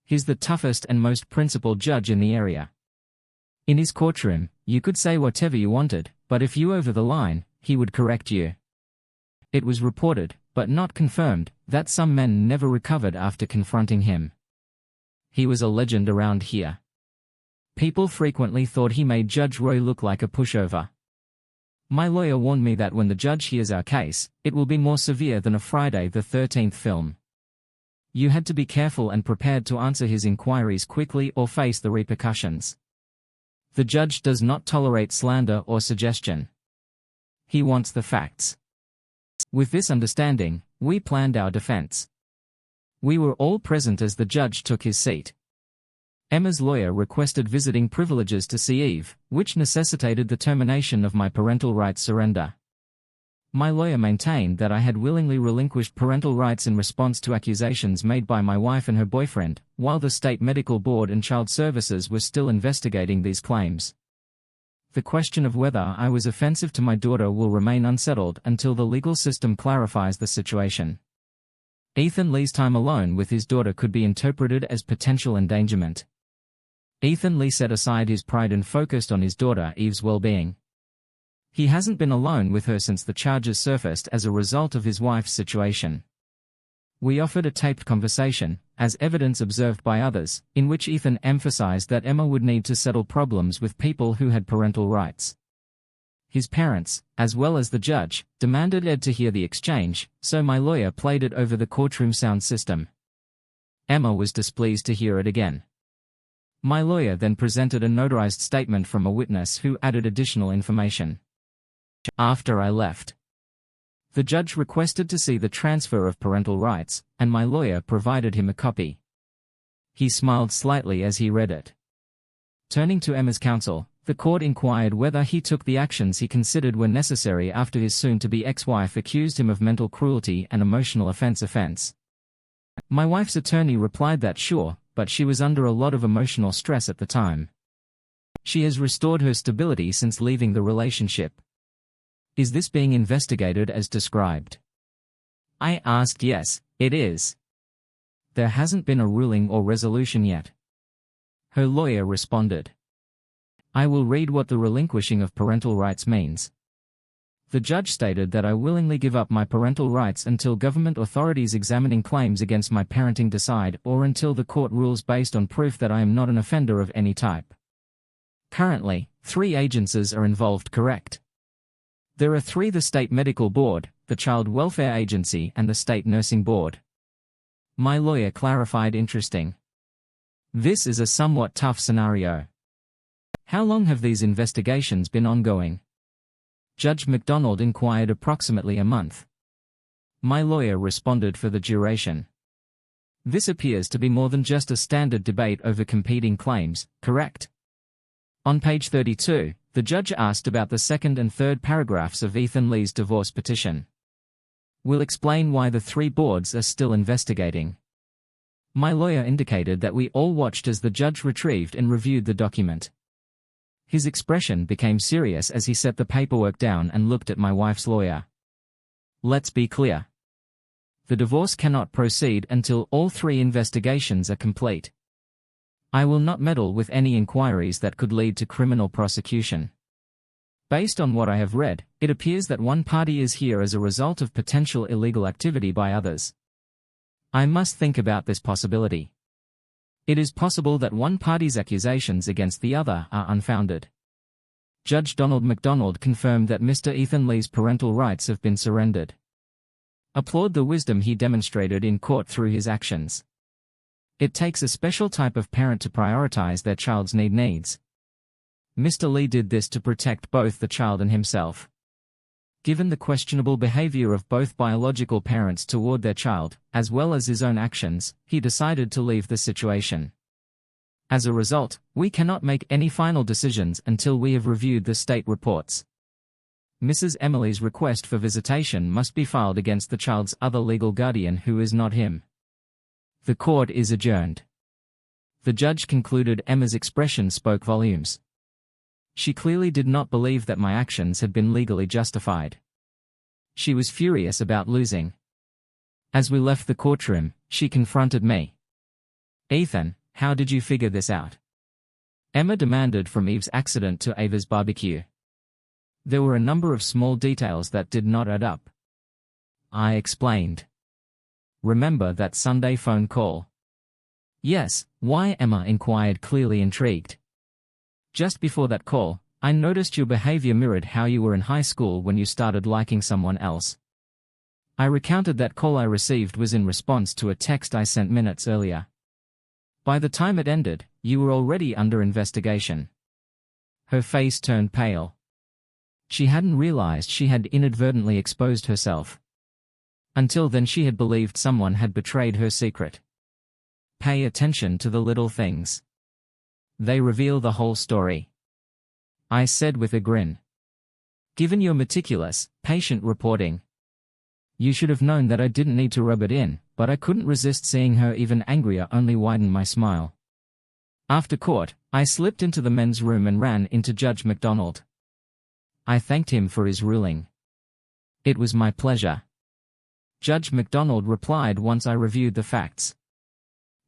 He's the toughest and most principled judge in the area. In his courtroom, you could say whatever you wanted, but if you over the line, he would correct you. It was reported, but not confirmed, that some men never recovered after confronting him. He was a legend around here. People frequently thought he made Judge Roy look like a pushover. My lawyer warned me that when the judge hears our case, it will be more severe than a Friday the 13th film. You had to be careful and prepared to answer his inquiries quickly or face the repercussions. The judge does not tolerate slander or suggestion. He wants the facts. With this understanding, we planned our defense. We were all present as the judge took his seat. Emma's lawyer requested visiting privileges to see Eve, which necessitated the termination of my parental rights surrender. My lawyer maintained that I had willingly relinquished parental rights in response to accusations made by my wife and her boyfriend, while the State Medical Board and Child Services were still investigating these claims. The question of whether I was offensive to my daughter will remain unsettled until the legal system clarifies the situation. Ethan Lee's time alone with his daughter could be interpreted as potential endangerment. Ethan Lee set aside his pride and focused on his daughter Eve's well-being. He hasn't been alone with her since the charges surfaced as a result of his wife's situation. We offered a taped conversation, as evidence observed by others, in which Ethan emphasized that Emma would need to settle problems with people who had parental rights. His parents, as well as the judge, demanded Ed to hear the exchange, so my lawyer played it over the courtroom sound system. Emma was displeased to hear it again. My lawyer then presented a notarized statement from a witness who added additional information. After I left, the judge requested to see the transfer of parental rights, and my lawyer provided him a copy. He smiled slightly as he read it. Turning to Emma's counsel, the court inquired whether he took the actions he considered were necessary after his soon-to-be ex-wife accused him of mental cruelty and emotional offense. My wife's attorney replied that sure, but she was under a lot of emotional stress at the time. She has restored her stability since leaving the relationship. Is this being investigated as described? I asked. Yes, it is. There hasn't been a ruling or resolution yet. Her lawyer responded. I will read what the relinquishing of parental rights means. The judge stated that I willingly give up my parental rights until government authorities examining claims against my parenting decide or until the court rules based on proof that I am not an offender of any type. Currently, 3 agencies are involved, correct? There are 3: the State Medical Board, the Child Welfare Agency and the State Nursing Board. My lawyer clarified. Interesting. This is a somewhat tough scenario. How long have these investigations been ongoing? Judge McDonald inquired. Approximately a month. My lawyer responded. For the duration. This appears to be more than just a standard debate over competing claims, correct? On page 32, the judge asked about the second and third paragraphs of Ethan Lee's divorce petition. We'll explain why the 3 boards are still investigating. My lawyer indicated that we all watched as the judge retrieved and reviewed the document. His expression became serious as he set the paperwork down and looked at my wife's lawyer. Let's be clear. The divorce cannot proceed until all 3 investigations are complete. I will not meddle with any inquiries that could lead to criminal prosecution. Based on what I have read, it appears that one party is here as a result of potential illegal activity by others. I must think about this possibility. It is possible that one party's accusations against the other are unfounded. Judge Donald McDonald confirmed that Mr. Ethan Lee's parental rights have been surrendered. Applaud the wisdom he demonstrated in court through his actions. It takes a special type of parent to prioritize their child's needs. Mr. Lee did this to protect both the child and himself. Given the questionable behavior of both biological parents toward their child, as well as his own actions, he decided to leave the situation. As a result, we cannot make any final decisions until we have reviewed the state reports. Mrs. Emily's request for visitation must be filed against the child's other legal guardian who is not him. The court is adjourned. The judge concluded Emma's expression spoke volumes. She clearly did not believe that my actions had been legally justified. She was furious about losing. As we left the courtroom, she confronted me. Ethan, how did you figure this out? Emma demanded from Eve's accident to Ava's barbecue. There were a number of small details that did not add up. I explained. Remember that Sunday phone call? Yes, why? Emma inquired, clearly intrigued. Just before that call, I noticed your behavior mirrored how you were in high school when you started liking someone else. I recounted that call I received was in response to a text I sent minutes earlier. By the time it ended, you were already under investigation. Her face turned pale. She hadn't realized she had inadvertently exposed herself. Until then she had believed someone had betrayed her secret. Pay attention to the little things. They reveal the whole story. I said with a grin. Given your meticulous, patient reporting, you should have known that I didn't need to rub it in, but I couldn't resist seeing her even angrier only widened my smile. After court, I slipped into the men's room and ran into Judge McDonald. I thanked him for his ruling. It was my pleasure. Judge MacDonald replied once I reviewed the facts.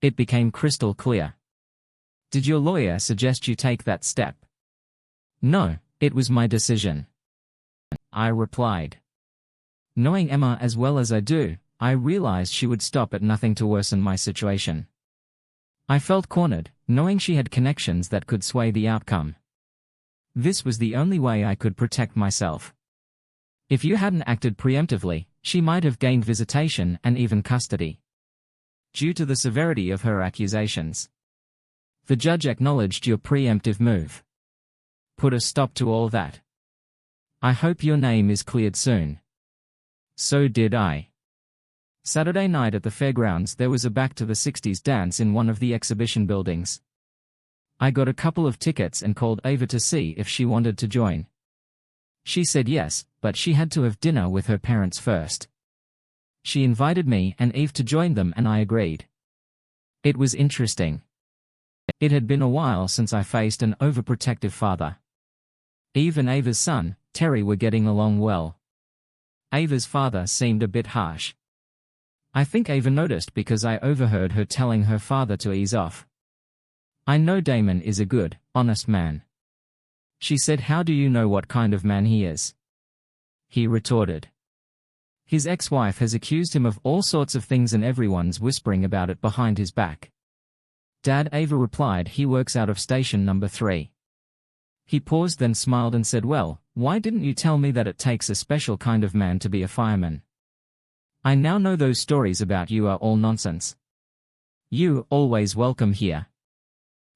It became crystal clear. Did your lawyer suggest you take that step? No, it was my decision. I replied. Knowing Emma as well as I do, I realized she would stop at nothing to worsen my situation. I felt cornered, knowing she had connections that could sway the outcome. This was the only way I could protect myself. If you hadn't acted preemptively, she might have gained visitation and even custody. Due to the severity of her accusations. The judge acknowledged your preemptive move. Put a stop to all that. I hope your name is cleared soon. So did I. Saturday night at the fairgrounds there was a Back to the 60s dance in one of the exhibition buildings. I got a couple of tickets and called Ava to see if she wanted to join. She said yes, but she had to have dinner with her parents first. She invited me and Eve to join them and I agreed. It was interesting. It had been a while since I faced an overprotective father. Eve and Ava's son, Terry, were getting along well. Ava's father seemed a bit harsh. I think Ava noticed because I overheard her telling her father to ease off. I know Damon is a good, honest man. She said, how do you know what kind of man he is? He retorted. His ex-wife has accused him of all sorts of things and everyone's whispering about it behind his back. Dad, Ava replied, he works out of station number 3. He paused, then smiled and said, well, why didn't you tell me that it takes a special kind of man to be a fireman? I now know those stories about you are all nonsense. You always welcome here.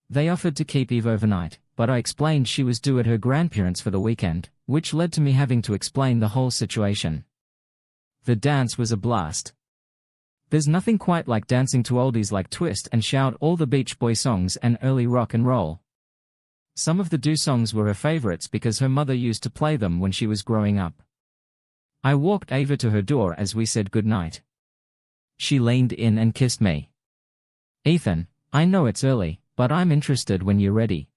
They offered to keep Eve overnight, but I explained she was due at her grandparents' for the weekend, which led to me having to explain the whole situation. The dance was a blast. There's nothing quite like dancing to oldies like Twist and Shout, all the Beach Boy songs and early rock and roll. Some of the Do songs were her favorites because her mother used to play them when she was growing up. I walked Ava to her door as we said goodnight. She leaned in and kissed me. Ethan, I know it's early, but I'm interested when you're ready,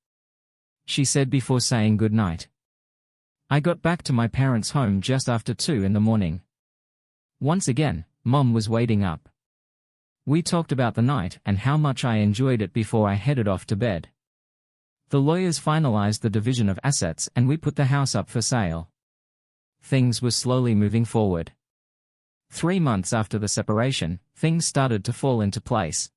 she said before saying goodnight. I got back to my parents' home just after 2 in the morning. Once again, Mom was waiting up. We talked about the night and how much I enjoyed it before I headed off to bed. The lawyers finalized the division of assets and we put the house up for sale. Things were slowly moving forward. 3 months after the separation, things started to fall into place.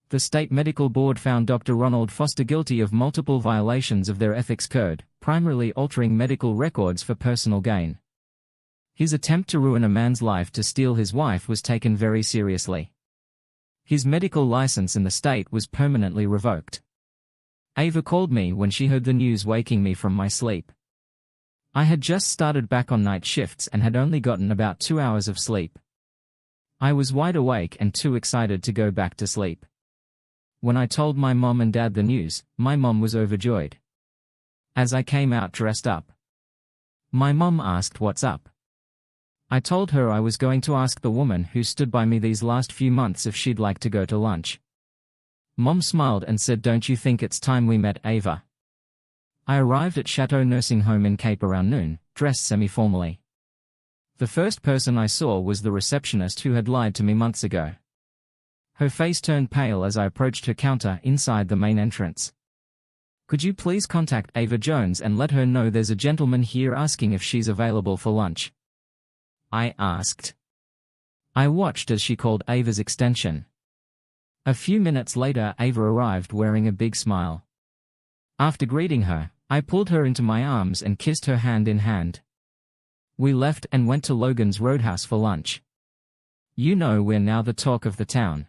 The State Medical Board found Dr. Ronald Foster guilty of multiple violations of their ethics code, primarily altering medical records for personal gain. His attempt to ruin a man's life to steal his wife was taken very seriously. His medical license in the state was permanently revoked. Ava called me when she heard the news, waking me from my sleep. I had just started back on night shifts and had only gotten about 2 hours of sleep. I was wide awake and too excited to go back to sleep. When I told my mom and dad the news, my mom was overjoyed. As I came out dressed up, my mom asked what's up. I told her I was going to ask the woman who stood by me these last few months if she'd like to go to lunch. Mom smiled and said, don't you think it's time we met, Ava? I arrived at Chateau Nursing Home in Cape around noon, dressed semi-formally. The first person I saw was the receptionist who had lied to me months ago. Her face turned pale as I approached her counter inside the main entrance. Could you please contact Ava Jones and let her know there's a gentleman here asking if she's available for lunch? I asked. I watched as she called Ava's extension. A few minutes later, Ava arrived wearing a big smile. After greeting her, I pulled her into my arms and kissed her hand in hand. We left and went to Logan's Roadhouse for lunch. You know, we're now the talk of the town.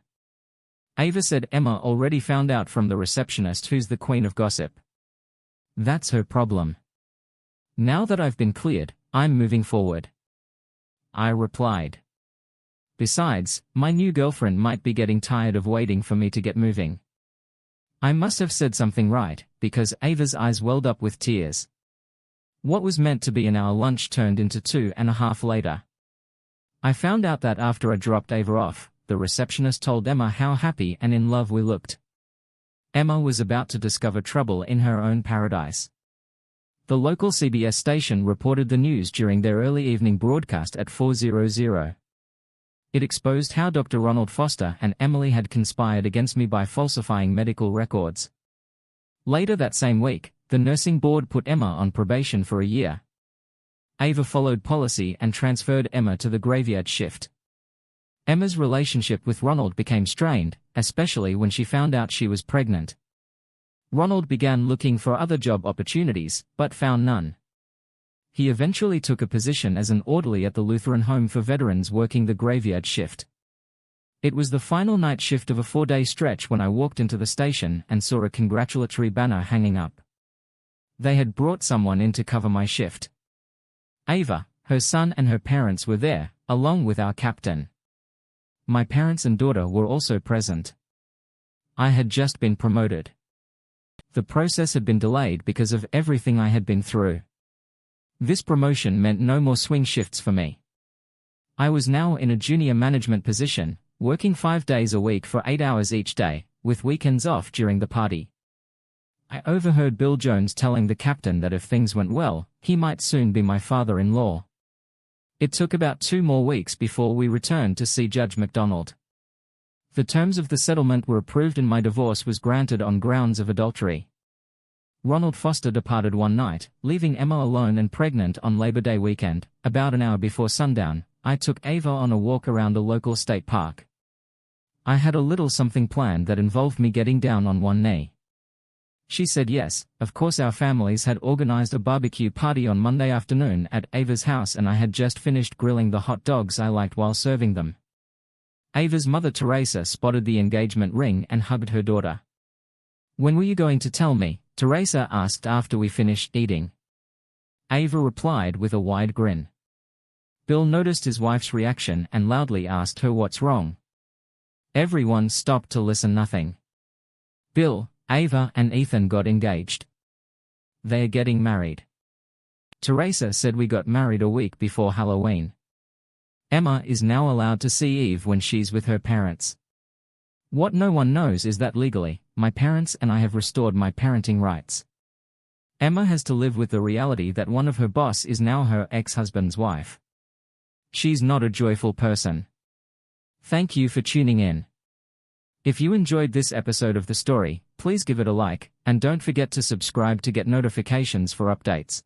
Ava said Emma already found out from the receptionist who's the queen of gossip. That's her problem. Now that I've been cleared, I'm moving forward, I replied. Besides, my new girlfriend might be getting tired of waiting for me to get moving. I must have said something right, because Ava's eyes welled up with tears. What was meant to be an hour lunch turned into 2.5 later. I found out that after I dropped Ava off, the receptionist told Emma how happy and in love we looked. Emma was about to discover trouble in her own paradise. The local CBS station reported the news during their early evening broadcast at 4:00. It exposed how Dr. Ronald Foster and Emily had conspired against me by falsifying medical records. Later that same week, the nursing board put Emma on probation for a year. Ava followed policy and transferred Emma to the graveyard shift. Emma's relationship with Ronald became strained, especially when she found out she was pregnant. Ronald began looking for other job opportunities, but found none. He eventually took a position as an orderly at the Lutheran Home for Veterans working the graveyard shift. It was the final night shift of a 4-day stretch when I walked into the station and saw a congratulatory banner hanging up. They had brought someone in to cover my shift. Ava, her son and her parents were there, along with our captain. My parents and daughter were also present. I had just been promoted. The process had been delayed because of everything I had been through. This promotion meant no more swing shifts for me. I was now in a junior management position, working 5 days a week for 8 hours each day, with weekends off during the party. I overheard Bill Jones telling the captain that if things went well, he might soon be my father-in-law. It took about 2 more weeks before we returned to see Judge MacDonald. The terms of the settlement were approved and my divorce was granted on grounds of adultery. Ronald Foster departed one night, leaving Emma alone and pregnant on Labor Day weekend. About an hour before sundown, I took Ava on a walk around a local state park. I had a little something planned that involved me getting down on one knee. She said yes. Of course, our families had organized a barbecue party on Monday afternoon at Ava's house and I had just finished grilling the hot dogs I liked while serving them. Ava's mother Teresa spotted the engagement ring and hugged her daughter. "When were you going to tell me?" Teresa asked after we finished eating. Ava replied with a wide grin. Bill noticed his wife's reaction and loudly asked her what's wrong. Everyone stopped to listen. Nothing. Bill, Ava and Ethan got engaged. They're getting married. Teresa said we got married a week before Halloween. Emma is now allowed to see Eve when she's with her parents. What no one knows is that legally, my parents and I have restored my parenting rights. Emma has to live with the reality that one of her boss is now her ex-husband's wife. She's not a joyful person. Thank you for tuning in. If you enjoyed this episode of the story, please give it a like, and don't forget to subscribe to get notifications for updates.